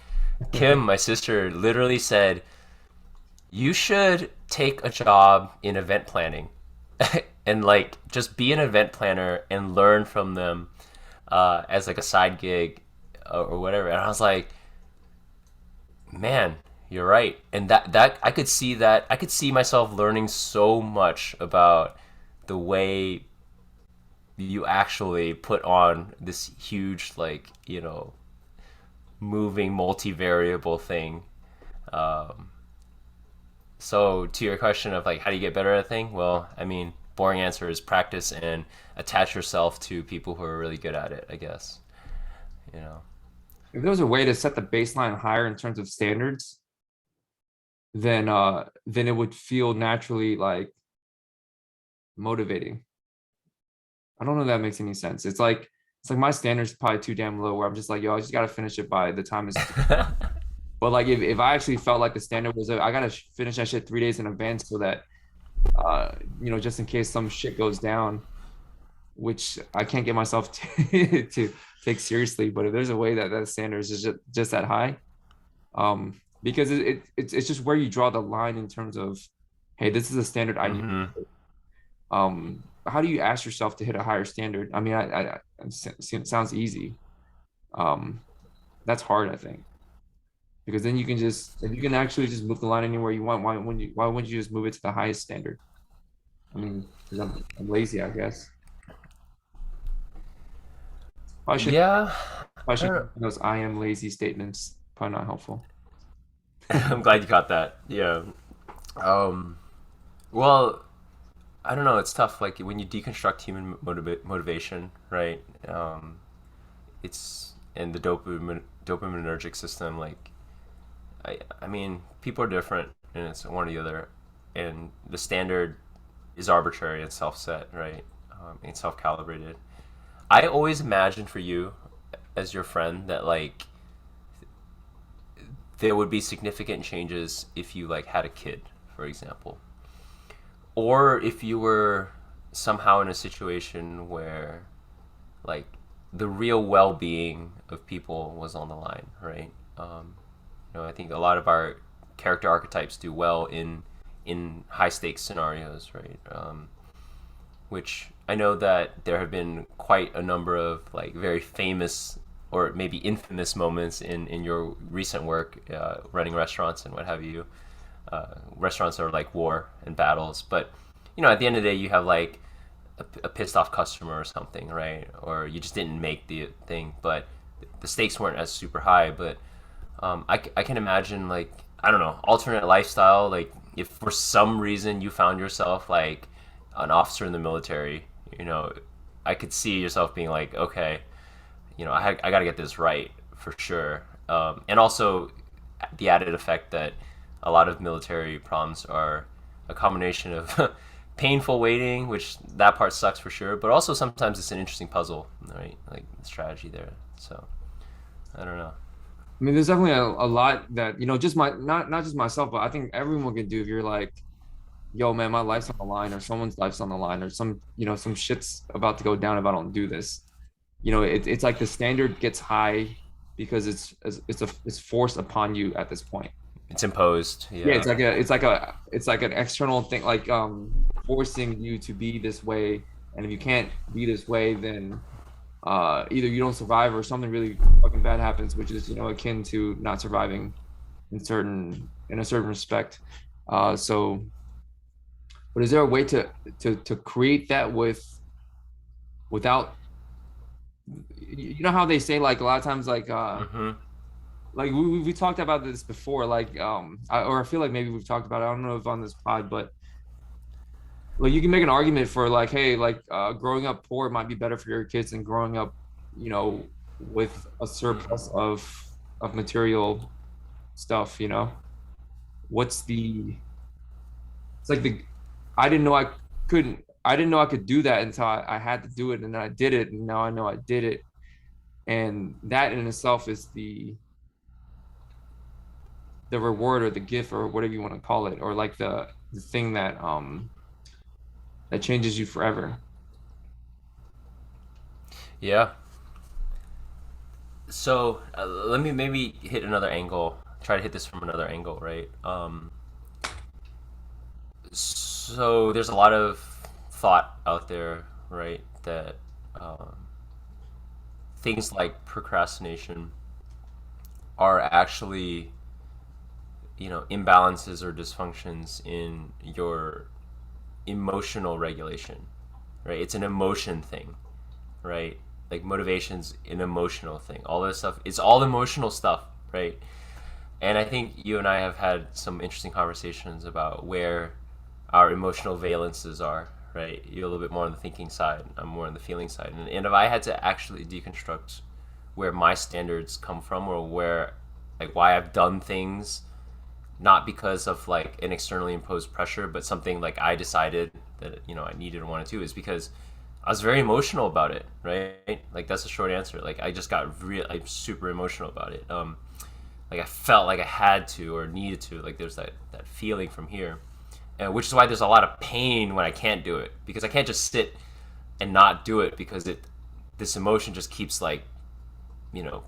Kim, my sister, literally said, you should take a job in event planning and like just be an event planner and learn from them as like a side gig or whatever. And I was like, man, You're right. And that I could see that. I could see myself learning so much about the way you actually put on this huge, like, moving multivariable thing. Um, so to your question of like how do you get better at a thing? Well, I mean, boring answer is practice and attach yourself to people who are really good at it, I guess. You know. If there was a way to set the baseline higher in terms of standards, then it would feel naturally like motivating. I don't know if that makes any sense. It's like my standards probably too damn low where I'm just like, yo, I just gotta finish it by the time it's. But like if I actually felt like the standard was I gotta finish that shit 3 days in advance so that just in case some shit goes down, which I can't get myself to take seriously. But if there's a way that that standard is just that high, because it's just where you draw the line in terms of, hey, this is a standard I need. Hmm. How do you ask yourself to hit a higher standard? I mean, it sounds easy. Um, that's hard, I think, because then you can just if you can actually just move the line anywhere you want, why wouldn't you just move it to the highest standard? I mean, because I'm lazy, I guess. I should Yeah, I I don't should know. those I am lazy statements. Probably not helpful. I'm glad you caught that. Yeah. Um, well, I don't know. It's tough. Like when you deconstruct human motivation, right? It's in the dopaminergic system. Like, I mean, people are different, and it's one or the other, and the standard is arbitrary and self-set, right? And self-calibrated. I always imagine for you, as your friend, that like there would be significant changes if you like had a kid, for example, or if you were somehow in a situation where like the real well-being of people was on the line, right? I think a lot of our character archetypes do well in high stakes scenarios, right? Which I know that there have been quite a number of like very famous or maybe infamous moments in your recent work running restaurants and what have you. Restaurants are like war and battles, but at the end of the day, you have like a pissed off customer or something, right? Or you just didn't make the thing, but the stakes weren't as super high. But I can imagine like I don't know alternate lifestyle. Like if for some reason you found yourself like an officer in the military, I could see yourself being like, okay, I got to get this right for sure. And also the added effect that a lot of military problems are a combination of painful waiting, which that part sucks for sure, but also sometimes it's an interesting puzzle, right? Like the strategy there. So I don't know. I mean, there's definitely a lot that just my not just myself, but I think everyone can do if you're like, yo, man, my life's on the line, or someone's life's on the line, or some shit's about to go down if I don't do this. It's like the standard gets high because it's forced upon you at this point. It's imposed. Yeah, Yeah. it's like an external thing, like forcing you to be this way, and if you can't be this way, then either you don't survive or something really fucking bad happens, which is akin to not surviving in a certain respect. So, but is there a way to create that without how they say like a lot of times Hmm. like we talked about this before like I feel like maybe we've talked about it. I don't know if on this pod, but like you can make an argument for like, hey, like growing up poor might be better for your kids than growing up with a surplus of material stuff. What's the it's like the I didn't know I could do that until I had to do it, and then I did it, and now I know I did it. And that in itself is the reward or the gift or whatever you want to call it, or like the thing that changes you forever. Yeah. So let me maybe hit another angle. Try to hit this from another angle, right? So there's a lot of thought out there, right, that um, things like procrastination are actually, imbalances or dysfunctions in your emotional regulation, right? It's an emotion thing, right? Like motivation's an emotional thing. All this stuff, it's all emotional stuff, right? And I think you and I have had some interesting conversations about where our emotional valences are, right? You're a little bit more on the thinking side, I'm more on the feeling side. And if I had to actually deconstruct where my standards come from, or where, like, why I've done things not because of like an externally imposed pressure, but something like I decided that I needed or wanted to, is because I was very emotional about it, right? Like that's the short answer. Like I just got I'm super emotional about it. Like I felt like I had to or needed to. Like there's that feeling from here, which is why there's a lot of pain when I can't do it, because I can't just sit and not do it, because this emotion just keeps like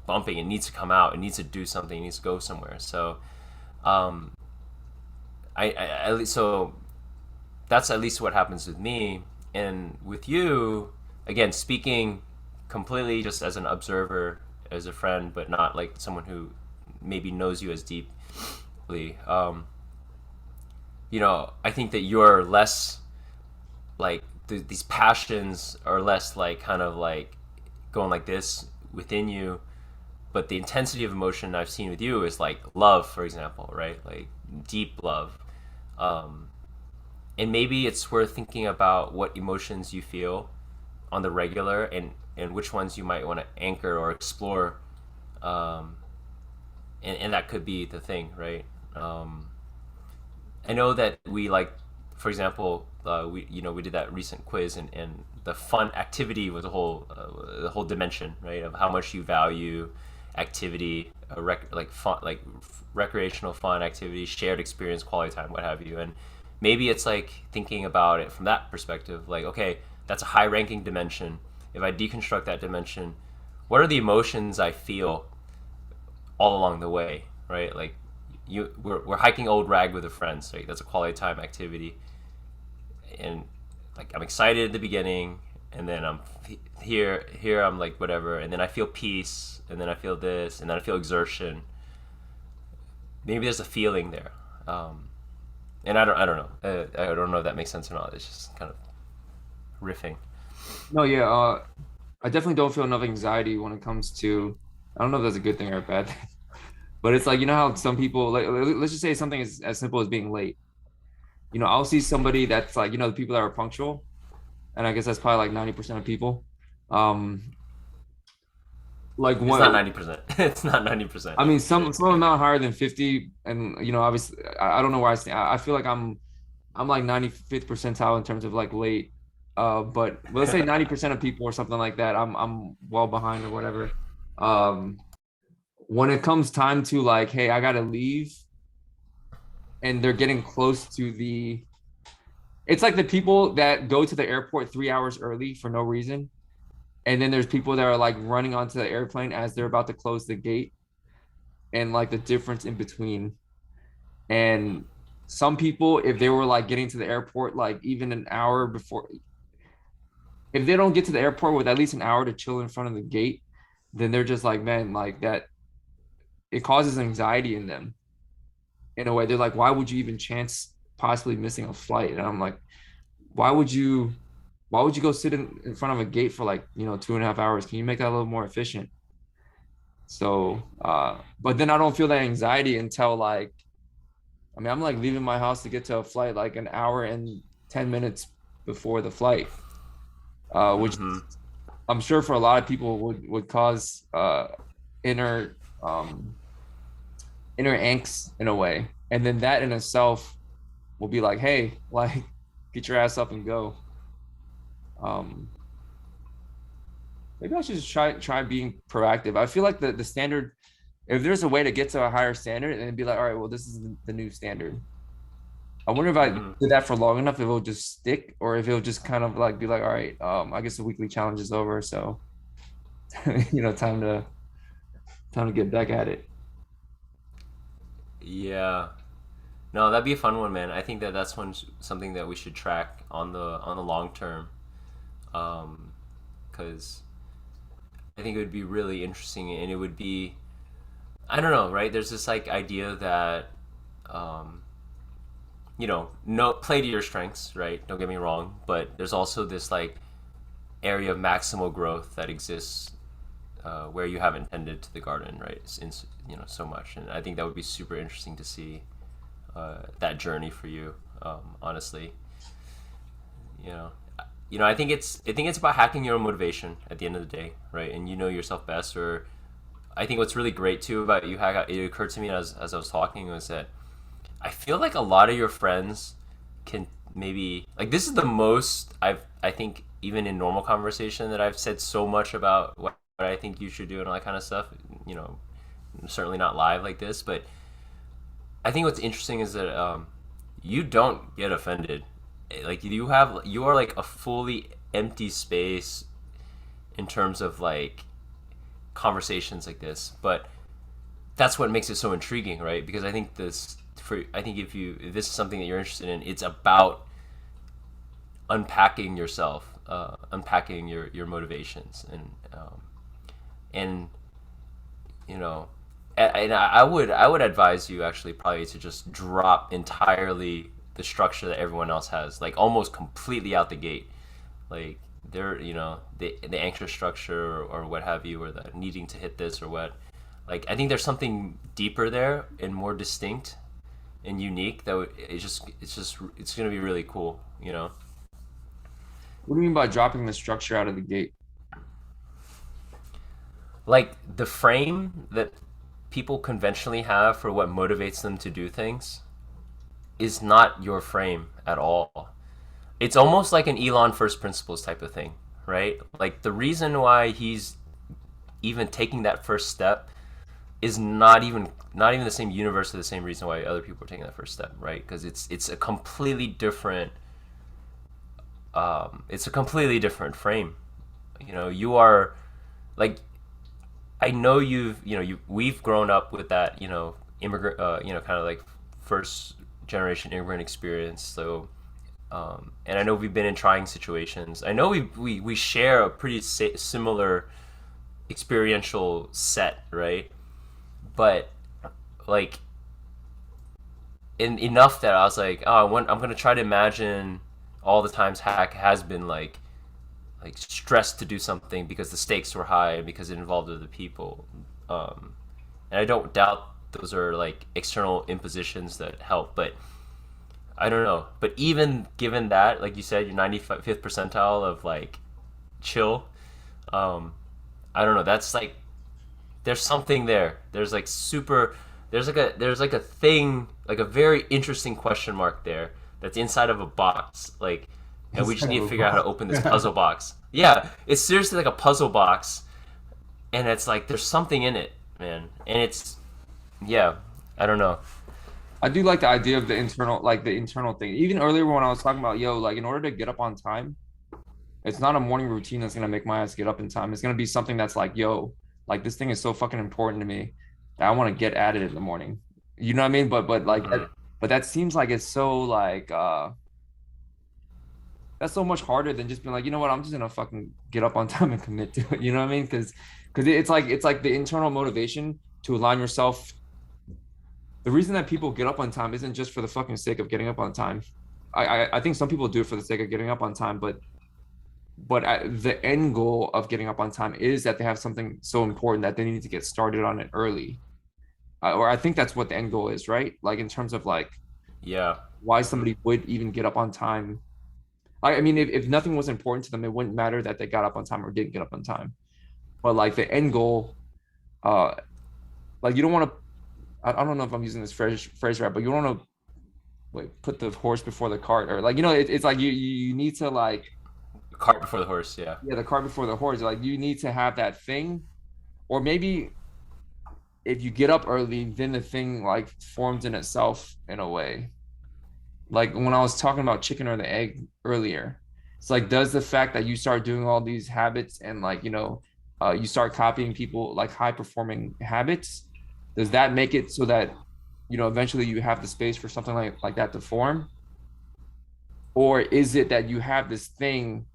bumping. It needs to come out. It needs to do something. It needs to go somewhere. So um, at least so that's at least what happens with me. And with you, again, speaking completely just as an observer, as a friend, but not like someone who maybe knows you as deeply. I think that you're less like these passions are less like kind of like going like this within you, but the intensity of emotion I've seen with you is like love, for example, right? Like deep love. Um, and maybe it's worth thinking about what emotions you feel on the regular, and which ones you might want to anchor or explore. Um, and that could be the thing, right? I know that we like, for example, we did that recent quiz, and the fun activity was the whole dimension, right, of how much you value activity, like fun, like recreational fun activity, shared experience, quality time, what have you. And maybe it's like thinking about it from that perspective, like, okay, that's a high ranking dimension. If I deconstruct that dimension, what are the emotions I feel all along the way, right? Like we're hiking Old Rag with a friend, so that's a quality time activity, and like I'm excited at the beginning, and then I'm here I'm like whatever, and then I feel peace, and then I feel this, and then I feel exertion. Maybe there's a feeling there, and I don't know. I don't know if that makes sense or not. It's just kind of riffing. No, yeah, I definitely don't feel enough anxiety when it comes to, I don't know if that's a good thing or a bad thing, but it's like, how some people, like, let's just say something as simple as being late. I'll see somebody that's like, the people that are punctual, and I guess that's probably like 90% of people. Um, like It's not what, 90%. It's not 90%. I mean, some amount higher than 50, and obviously, I don't know where I stand. I feel like I'm like 95th percentile in terms of like late. But let's say 90% of people or something like that, I'm well behind or whatever. Um, when it comes time to like, hey, I gotta leave, and they're getting close to it's like the people that go to the airport 3 hours early for no reason. And then there's people that are like running onto the airplane as they're about to close the gate, and like the difference in between. And some people, if they were like getting to the airport like even an hour before, if they don't get to the airport with at least an hour to chill in front of the gate, then they're just like, man, like that, it causes anxiety in them in a way. They're like, why would you even chance possibly missing a flight? And I'm like, why would you go sit in front of a gate for like 2.5 hours? Can you make that a little more efficient? So but then I don't feel that anxiety until like, I mean, I'm like leaving my house to get to a flight like an hour and 10 minutes before the flight, which Mm-hmm. I'm sure for a lot of people would cause inner um inner angst in a way. And then that in itself will be like, hey, like get your ass up and go. um Maybe I should just try being proactive. I feel like the standard, if there's a way to get to a higher standard and be like, all right, well, this is the new standard. I wonder if I Mm-hmm. did that for long enough, if it'll just stick, or if it'll just kind of like be like, all right, I guess the weekly challenge is over, so time to get back at it. Yeah. No, that'd be a fun one, man. I think that that's something that we should track on the long term, because I think it would be really interesting, and it would be, I don't know, right? There's this like idea that um, you know, no play to your strengths, right? Don't get me wrong, but there's also this like area of maximal growth that exists where you haven't tended to the garden, right? In, you know, so much, and I think that would be super interesting to see that journey for you. Honestly, you know, I think it's about hacking your own motivation at the end of the day, right? And you know yourself best. Or I think what's really great too about you hack. It occurred to me as I was talking was that I feel like a lot of your friends can maybe like this is the most I think even in normal conversation that I've said so much about what I think you should do and all that kind of stuff. You know, certainly not live like this, but I think what's interesting is that you don't get offended. Like you are like a fully empty space in terms of like conversations like this, but that's what makes it so intriguing, right? Because I think if this is something that you're interested in, it's about unpacking yourself, unpacking your motivations, and you know, and I would advise you actually probably to just drop entirely the structure that everyone else has, like almost completely out the gate, like they're you know the anchor structure or what have you, or the needing to hit this or what. Like I think there's something deeper there and more distinct and unique that it's gonna be really cool, you know. What do you mean by dropping the structure out of the gate? Like the frame that people conventionally have for what motivates them to do things is not your frame at all. It's almost like an Elon first principles type of thing, right? Like the reason why he's even taking that first step is not even the same universe or the same reason why other people are taking that first step, right? Because it's a completely different it's a completely different frame. You know, you are like I know we've grown up with that, you know, immigrant, you know, kind of like first generation immigrant experience. So, and I know we've been in trying situations. I know we share a pretty similar experiential set, right? But like in enough that I was like, oh, I'm gonna try to imagine all the times Hack has been like stressed to do something because the stakes were high and because it involved other people. And I don't doubt those are like external impositions that help, but I don't know. But even given that, like you said, your 95th percentile of like chill, um, I don't know. That's like there's something there. There's like a thing, like a very interesting question mark there that's inside of a box. Like, and we just Inside need of to a figure out how to box. open this puzzle box. Yeah, it's seriously like a puzzle box, and it's like there's something in it, man. And it's yeah, I don't know. I do like the idea of the internal, like the internal thing. Even earlier when I was talking about, yo, like in order to get up on time, it's not a morning routine that's gonna make my ass get up in time. It's gonna be something that's like, yo, like this thing is so fucking important to me that I want to get at it in the morning. You know what I mean? But like Hmm. but that seems like it's so like that's so much harder than just being like, you know what, I'm just gonna fucking get up on time and commit to it. You know what I mean? Because it's like the internal motivation to align yourself. The reason that people get up on time isn't just for the fucking sake of getting up on time. I think some people do it for the sake of getting up on time, but the end goal of getting up on time is that they have something so important that they need to get started on it early. Or I think that's what the end goal is, right? Like in terms of like Yeah. why Hmm. somebody would even get up on time. I mean, if nothing was important to them, it wouldn't matter that they got up on time or didn't get up on time. But like the end goal, uh, like you don't want to. I don't know if I'm using this phrase right, but you don't want to like put the horse before the cart, or like it's like you need to like Cart before the horse. Yeah. yeah, the cart before the horse. Like you need to have that thing, or maybe if you get up early, then the thing like forms in itself in a way. Like when I was talking about chicken or the egg earlier, it's like does the fact that you start doing all these habits and like you start copying people like high performing habits, does that make it so that eventually you have the space for something like that to form, or is it that you have this thing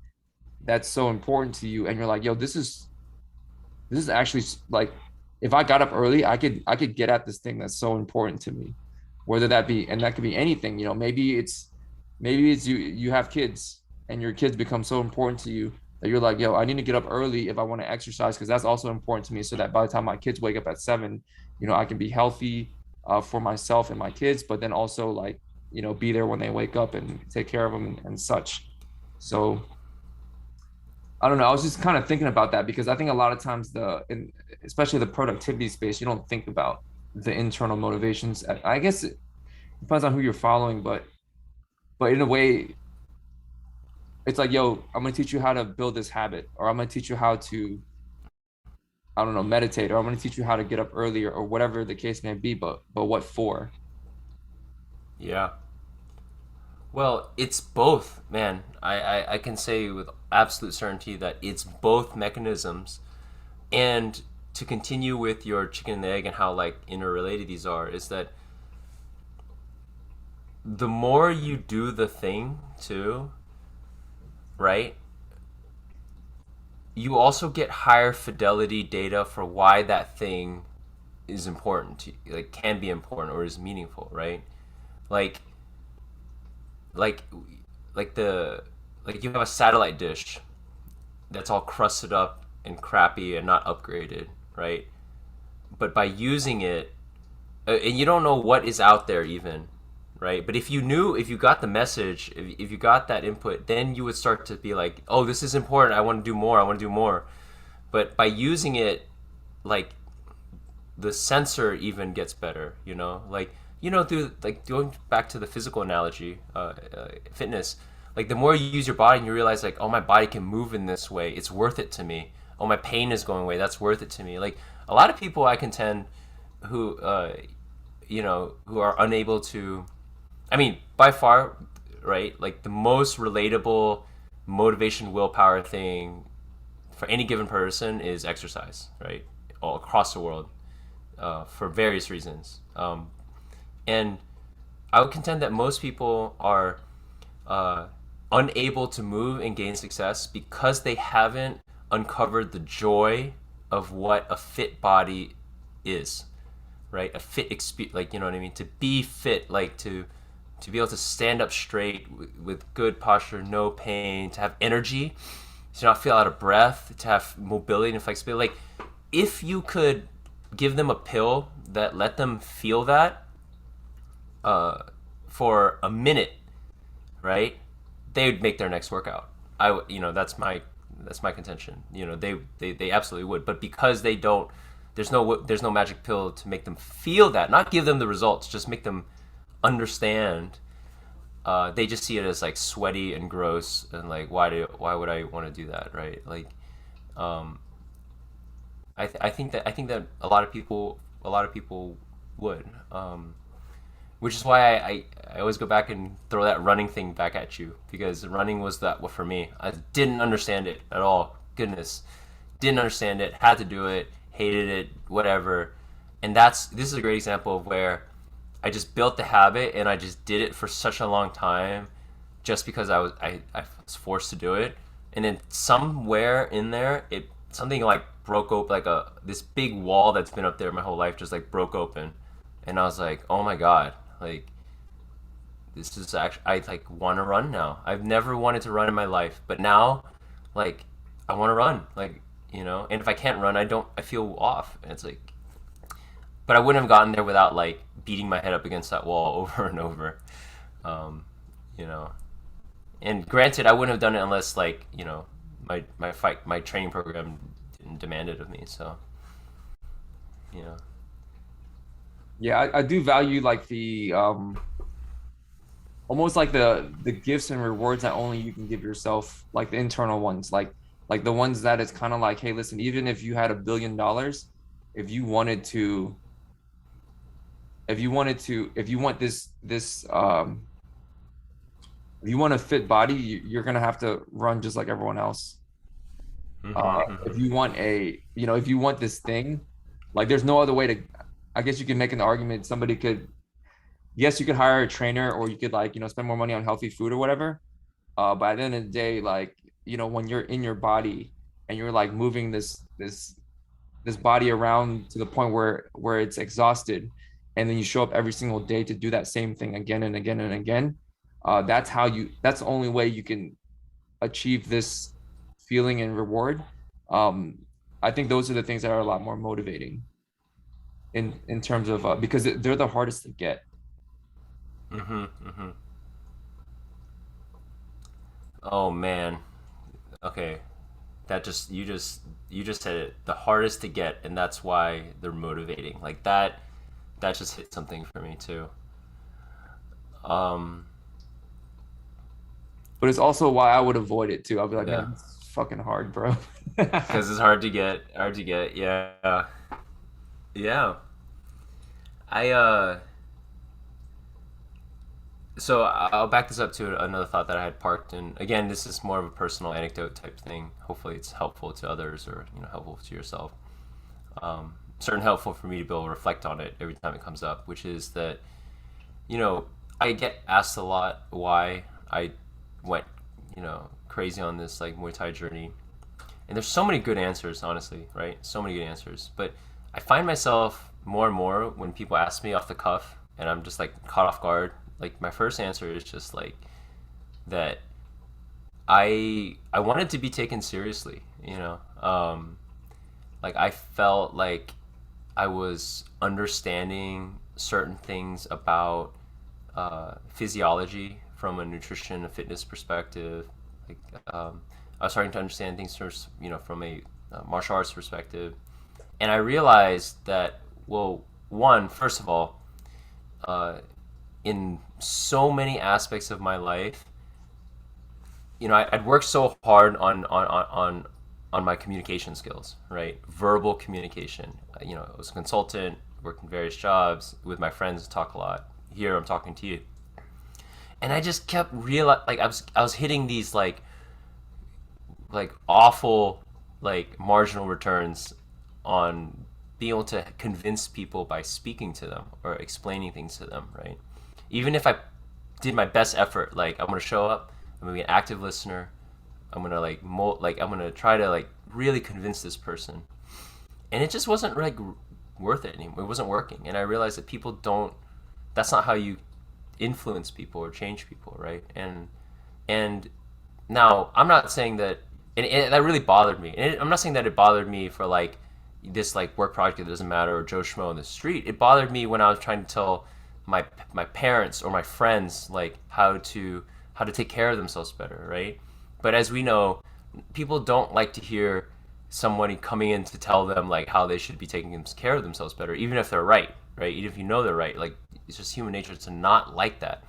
that's so important to you and you're like, yo, this is actually like if I got up early, I could get at this thing that's so important to me. whether that be, and that could be anything, maybe it's you have kids and your kids become so important to you that you're like, yo, I need to get up early if I want to exercise, because that's also important to me, so that by the time my kids wake up at 7, I can be healthy for myself and my kids, but then also like, be there when they wake up and take care of them and such. So I don't know. I was just kind of thinking about that because I think a lot of times especially the productivity space, you don't think about the internal motivations. I guess it depends on who you're following, but in a way, it's like, yo, I'm gonna teach you how to build this habit, or I'm gonna teach you how to, I don't know, meditate, or I'm gonna teach you how to get up earlier, or whatever the case may be. But what for? Yeah. Well, it's both, man. I can say with absolute certainty that it's both mechanisms. And to continue with your chicken and the egg and how like interrelated these are, is that the more you do the thing too, right? You also get higher fidelity data for why that thing is important to you, like can be important or is meaningful, right? Like like like the like you have a satellite dish that's all crusted up and crappy and not upgraded, right? But by using it, and you don't know what is out there even, right? But if you knew, if you got the message, if you got that input, then you would start to be like, oh, this is important. I want to do more. I want to do more. But by using it, like the sensor even gets better, like, through like going back to the physical analogy, fitness, like the more you use your body and you realize like, oh, my body can move in this way, it's worth it to me. Oh, my pain is going away, that's worth it to me. Like a lot of people I contend who who are unable to, I mean, by far, right, like the most relatable motivation willpower thing for any given person is exercise, right, all across the world, for various reasons. And I would contend that most people are uh, unable to move and gain success because they haven't uncovered the joy of what a fit body is, right? A fit experience, like, you know what I mean? To be fit, like to be able to stand up straight with good posture, no pain, to have energy, to not feel out of breath, to have mobility and flexibility. Like, if you could give them a pill that let them feel that for a minute, right? They would make their next workout. That's my contention. They absolutely would. But because they don't, there's no magic pill to make them feel that. Not give them the results, just make them understand. They just see it as like sweaty and gross and like why would I want to do that, right? Like, I think that a lot of people would, which is why I always go back and throw that running thing back at you, because running was that what for me. I didn't understand it at all. Goodness, didn't understand it. Had to do it. Hated it. Whatever. And this is a great example of where I just built the habit and I just did it for such a long time, just because I was forced to do it, and then somewhere in there something like broke open, like this big wall that's been up there my whole life just like broke open, and I was like, oh my god, like this is actually, I like want to run now. I've never wanted to run in my life, but now, like, I want to run, like, and if I can't run, I feel off, and it's like, but I wouldn't have gotten there without like beating my head up against that wall over and over, um, you know. And granted, I wouldn't have done it unless like my training program didn't demand it of me. So you know, Yeah, I do value like the almost like the gifts and rewards that only you can give yourself, like the internal ones, like the ones that it's kind of like, hey, listen, even if you had $1 billion, if you wanted to, if you want this, if you want a fit body, you're gonna have to run just like everyone else. If you want if you want this thing, like there's no other way to, I guess you can make an argument. Somebody could, yes, you could hire a trainer, or you could like, spend more money on healthy food or whatever. But at the end of the day, like, when you're in your body and you're like moving this body around to the point where it's exhausted, and then you show up every single day to do that same thing again and again and again, that's the only way you can achieve this feeling and reward. um I think those are the things that are a lot more motivating in terms of because they're the hardest to get. Mm-hmm. Mm-hmm. Oh man. Okay. That just said it. The hardest to get, and that's why they're motivating. Like that. That just hit something for me too. Um. But it's also why I would avoid it too. I'll be like, Yeah. man, it's fucking hard, bro. Because it's hard to get. Hard to get. Yeah. Yeah. I So I'll back this up to another thought that I had parked, and again, this is more of a personal anecdote type thing. Hopefully, it's helpful to others, or helpful to yourself. Certain helpful for me to be able to reflect on it every time it comes up, which is that I get asked a lot why I went crazy on this like Muay Thai journey, and there's so many good answers, honestly, right? So many good answers, but I find myself more and more when people ask me off the cuff, and I'm just like caught off guard. Like my first answer is just like that I wanted to be taken seriously, like I felt like I was understanding certain things about physiology from a nutrition, a fitness perspective. Like I was starting to understand things from a martial arts perspective, and I realized that, well, one, first of all, uh, in so many aspects of my life, I'd worked so hard on my communication skills, right? Verbal communication. I was a consultant, worked in various jobs with my friends, talk a lot. Here, I'm talking to you, and I just kept like I was hitting these like awful like marginal returns on being able to convince people by speaking to them or explaining things to them, right? Even if I did my best effort, like I'm gonna show up, I'm gonna be an active listener, I'm gonna I'm gonna try to like really convince this person, and it just wasn't like worth it anymore. It wasn't working, and I realized that people don't. That's not how you influence people or change people, right? And now I'm not saying that, and that really bothered me. And I'm not saying that it bothered me for like this like work project that doesn't matter or Joe Schmo on the street. It bothered me when I was trying to tell my parents or my friends like how to take care of themselves better, right? But as we know, people don't like to hear somebody coming in to tell them like how they should be taking care of themselves better, even if they're right, right? Even if you know they're right, like it's just human nature to not like that.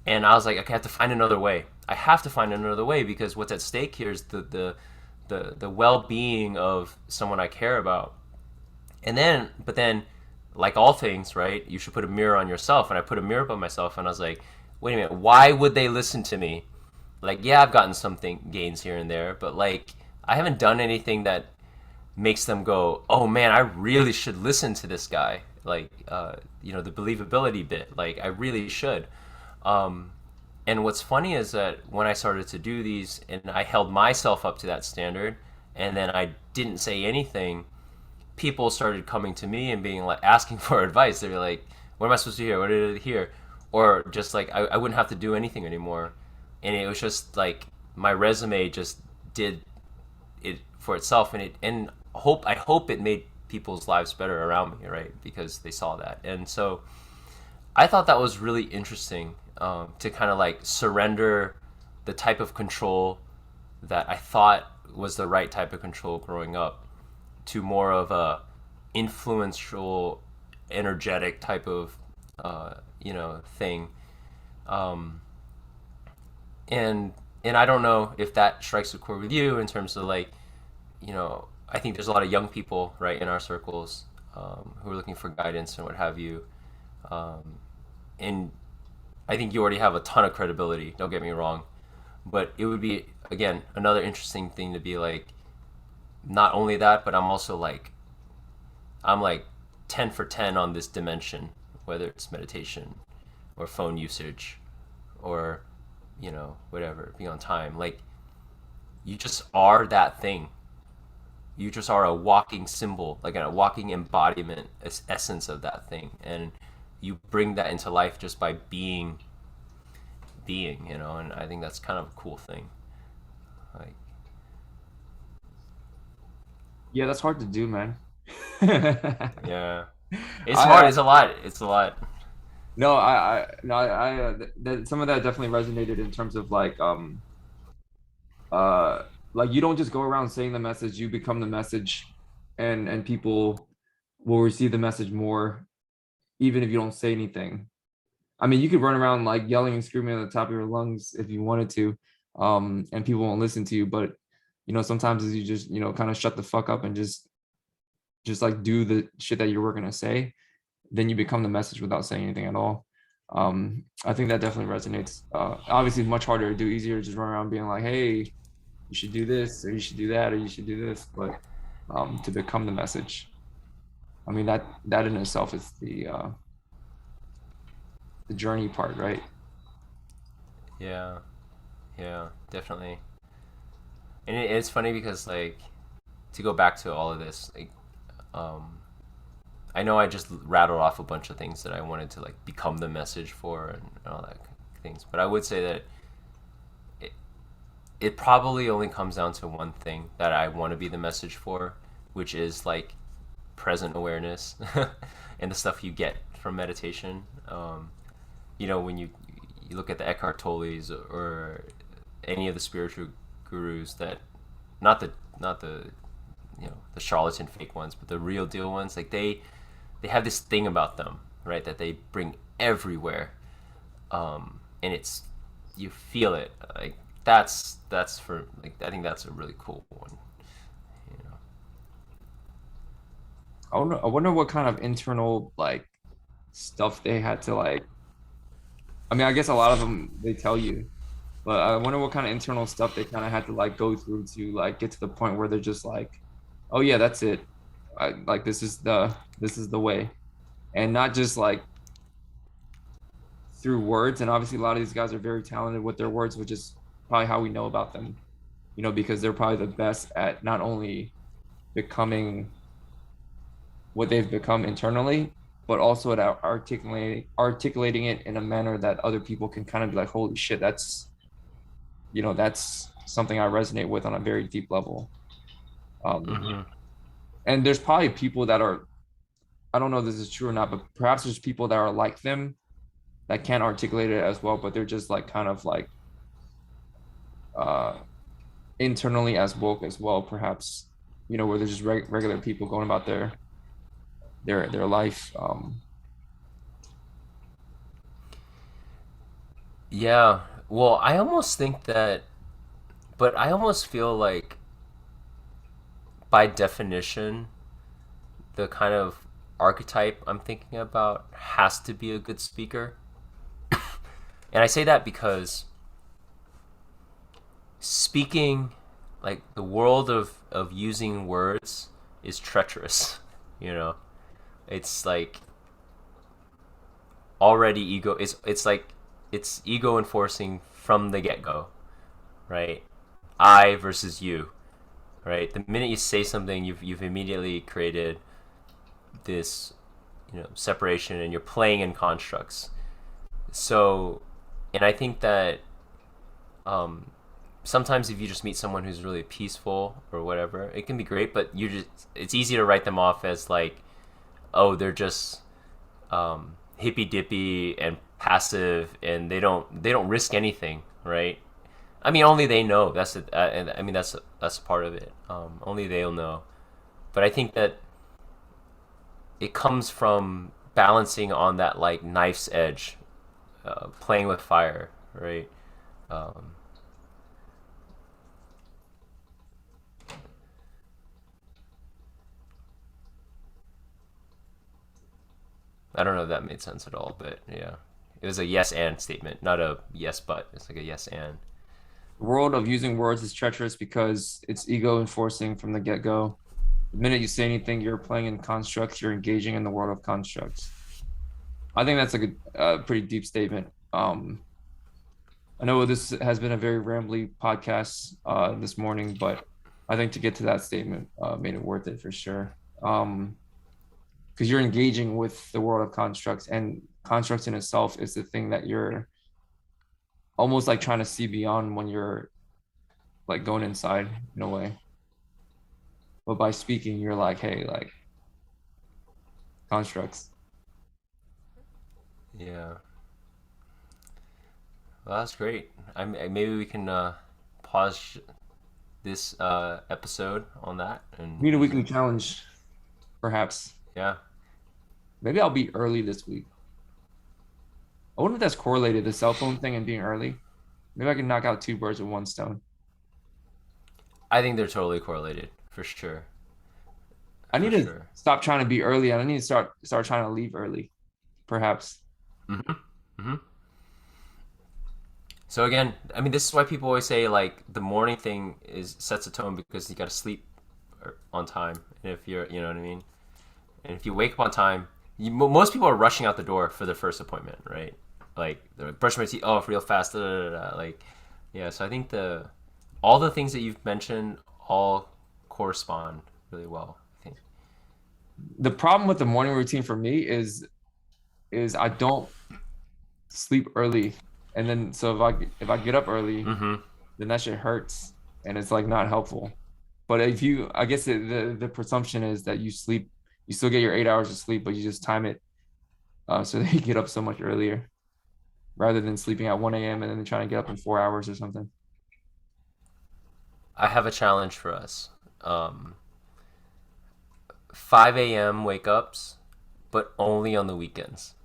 And I was like, okay, I have to find another way. I have to find another way because what's at stake here is the well-being of someone I care about. But then, like all things, right? You should put a mirror on yourself. And I put a mirror up on myself, and I was like, wait a minute, why would they listen to me? Like, yeah, I've gotten something gains here and there, but like, I haven't done anything that makes them go, oh man, I really should listen to this guy. Like, the believability bit. Like, I really should. Um, and what's funny is that when I started to do these, and I held myself up to that standard, and then I didn't say anything, people started coming to me and being like asking for advice. They were like, "What am I supposed to hear? What did I hear?" Or just like I wouldn't have to do anything anymore, and it was just like my resume just did it for itself, and I hope it made people's lives better around me, right? Because they saw that, and so I thought that was really interesting to kind of like surrender the type of control that I thought was the right type of control growing up to more of a influential, energetic type of thing. Um, and I don't know if that strikes a chord with you in terms of like, I think there's a lot of young people right in our circles who are looking for guidance and what have you. Um, and I think you already have a ton of credibility. Don't get me wrong, but it would be again another interesting thing to be like, not only that, but I'm like 10 for 10 on this dimension, whether it's meditation or phone usage or whatever, being on time. Like you just are that thing. You just are a walking symbol, like a walking embodiment, essence of that thing. And you bring that into life just by being, you know, and I think that's kind of a cool thing. Like, Yeah, that's hard to do, man. yeah, it's hard. I It's a lot. It's a lot. no, no, that some of that definitely resonated in terms of uh like you don't just go around saying the message, you become the message, and people will receive the message more even if you don't say anything. I mean, you could run around like yelling and screaming at the top of your lungs if you wanted to, and people won't listen to you. But sometimes you just kind of shut the fuck up and just like do the shit that you were gonna say, then you become the message without saying anything at all. I think that definitely resonates. Obviously, it's much harder to do. Easier to just run around being like, "Hey, you should do this, or you should do that, or you should do this." But to become the message, I mean that in itself is the journey part, right? Yeah, yeah, definitely. And it's funny because like to go back to all of this, like um, I know I just rattled off a bunch of things that I wanted to like become the message for and all that things, but I would say that it, it probably only comes down to one thing that I want to be the message for, which is like present awareness and the stuff you get from meditation. You know, when you look at the Eckhart Tolles or any of the spiritual gurus that not the the charlatan fake ones, but the real deal ones, like they have this thing about them, right, that they bring everywhere, and it's you feel it like that's for like I think that's a really cool one, you know. I wonder what kind of internal like stuff they had to like. I mean, I guess a lot of them they tell you, but I wonder what kind of internal stuff they kind of had to like go through to like get to the point where they're just like, oh yeah, that's it. Like this is the way, and not just like through words. And obviously, a lot of these guys are very talented with their words, which is probably how we know about them. Because they're probably the best at not only becoming what they've become internally, but also at articulating it in a manner that other people can kind of be like, holy shit, that's something I resonate with on a very deep level. Um, Mm-hmm. and there's probably people that are, I don't know if this is true or not, but perhaps there's people that are like them that can't articulate it as well, but they're just like kind of like uh internally as woke as well, perhaps, where they're just regular people going about their life. Yeah, well, I almost think that, but I almost feel like by definition the kind of archetype I'm thinking about has to be a good speaker. And I say that because speaking, like the world of using words is treacherous, you know. It's like already ego it's like it's ego enforcing from the get-go, right? I versus you, right? The minute you say something, you've immediately created this, separation, and you're playing in constructs. So, and I think that um, sometimes if you just meet someone who's really peaceful or whatever, it can be great. But it's easy to write them off as like, oh, they're just hippy dippy and passive, and they don't risk anything, right? I mean, only they know. That's it. And I mean, that's part of it. Only they'll know. But I think that it comes from balancing on that like knife's edge, playing with fire, right? Um, I don't know if that made sense at all, but yeah, it was a yes and statement, not a yes but. It's like a yes and. The world of using words is treacherous because it's ego enforcing from the get-go. The minute you say anything, you're playing in constructs, you're engaging in the world of constructs. I think that's like a pretty deep statement. I know this has been a very rambly podcast this morning, but I think to get to that statement made it worth it for sure. because you're engaging with the world of constructs, and constructs in itself is the thing that you're almost like trying to see beyond when you're like going inside in a way. But by speaking, you're like, hey, like constructs. Yeah. Well, that's great. Maybe we can pause this episode on that and We need a use weekly it. challenge, perhaps. Yeah. Maybe I'll be early this week. I wonder if that's correlated, the cell phone thing and being early. Maybe I can knock out two birds with one stone. I think they're totally correlated for sure. I For need to sure. stop trying to be early, and I need to start trying to leave early, perhaps. Hmm. Hmm. So again, I mean, this is why people always say like the morning thing is sets a tone because you got to sleep on time. And if you're, you know what I mean. And if you wake up on time, most people are rushing out the door for their first appointment, right? Like they're like, brushing my teeth off real fast, da, da, da, da. Like, yeah. So I think the all the things that you've mentioned all correspond really well. I think. The problem with the morning routine for me is I don't sleep early, and then so if I get up early, Mm-hmm. then that shit hurts, and it's like not helpful. But if you, I guess the presumption is that you sleep, you still get your 8 hours of sleep, but you just time it so that you get up so much earlier rather than sleeping at 1 a.m. and then trying to get up in 4 hours or something. I have a challenge for us. 5 a.m. wake ups, but only on the weekends.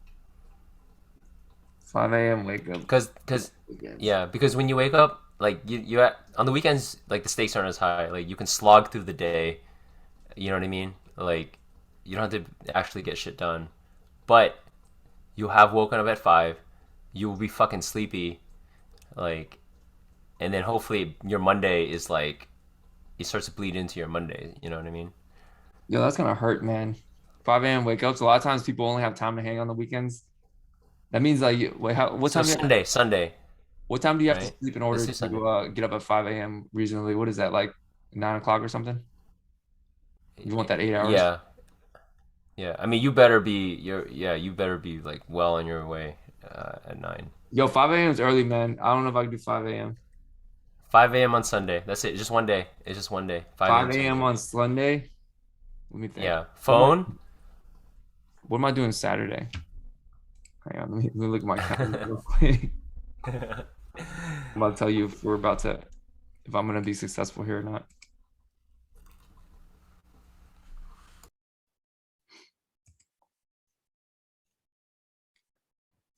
5 a.m. wake up. Cause Weekends. yeah, because when you wake up, like on the weekends, like the stakes aren't as high. Like you can slog through the day. You know what I mean? Like you don't have to actually get shit done. But you have woken up at 5. You will be fucking sleepy. Like, and then hopefully your Monday is like it starts to bleed into your Monday. You know what I mean? Yo, that's gonna hurt, man. 5 a.m. wake ups. A lot of times people only have time to hang on the weekends. That means like, wait, what So time do you have Sunday, what time do you have to right? sleep in Let's order do Sunday. to get up at 5 a.m. reasonably? What is that, like 9 o'clock or something? You want that 8 hours? Yeah, yeah. I mean, you better be you better be like well on your way at 9. Yo, 5 a.m. is early, man. I don't know if I can do 5 a.m. 5 a.m. on Sunday. That's it. Just one day. It's just one day. 5 a.m. 5 a.m. Sunday. on Sunday. Let me think. Yeah. What am I Phone. what am I doing Saturday? Hang on, let me look at my calendar real quick. I'm about to tell you if I'm gonna be successful here or not.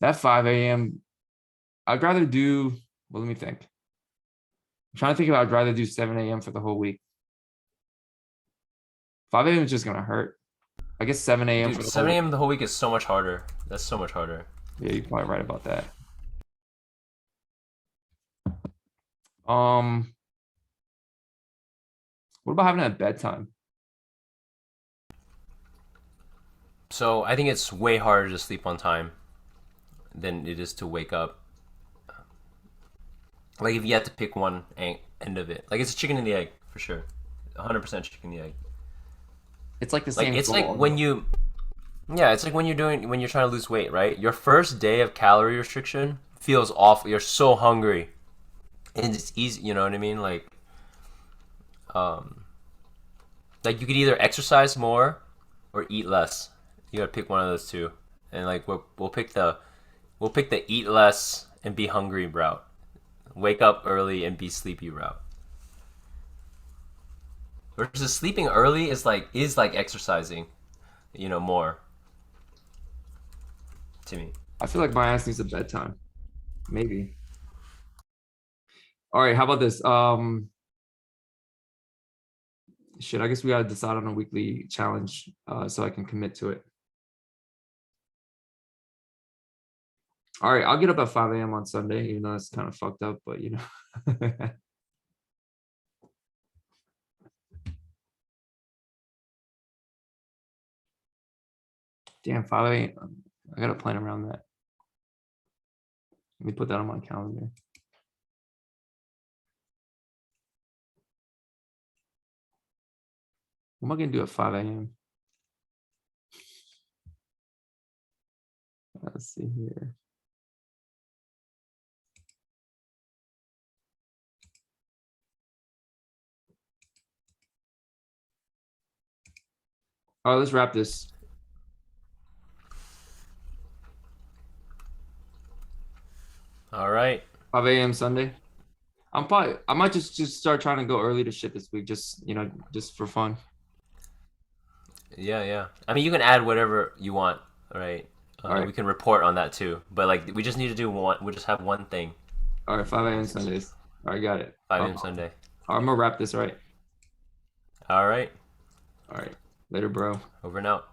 That 5 a.m. I'd rather do, well, let me think. I'm trying to think if I'd rather do 7 a.m. for the whole week. 5 a.m. is just gonna hurt. I guess 7 a.m. for Dude, the whole 7 week. a.m. the whole week is so much harder. That's so much harder. Yeah, you're probably right about that. Um, what about having it at bedtime? So I think it's way harder to sleep on time than it is to wake up. Like if you had to pick one end of it, like it's a chicken and the egg for sure. 100% chicken and the egg. It's like the Like same it's like goal. when you yeah, it's like when you're trying to lose weight, right? Your first day of calorie restriction feels awful. You're so hungry, and it's easy. You know what I mean? Um, like you could either exercise more or eat less. You gotta pick one of those two, and like we'll pick the eat less and be hungry route. Wake up early and be sleepy route. Versus sleeping early is like exercising, more to me. I feel like my ass needs a bedtime. Maybe. All right, how about this? Shit, I guess we gotta decide on a weekly challenge so I can commit to it. All right, I'll get up at 5 a.m. on Sunday, even though it's kind of fucked up, but you know. Damn, 5 a.m. I gotta plan around that. Let me put that on my calendar. What am I gonna do at 5 a.m.? Let's see here. All right, let's wrap this. All right. 5 a.m. Sunday. I might just start trying to go early to shit this week, just just for fun. Yeah, yeah. I mean, you can add whatever you want, right? All right, We can report on that too. But like, we just need to do one. We just have one thing. all right, 5 a.m. Sundays. All right, got it. 5 a.m. Sunday. I'm gonna wrap this, right? All right. All right, later, bro. Over and out.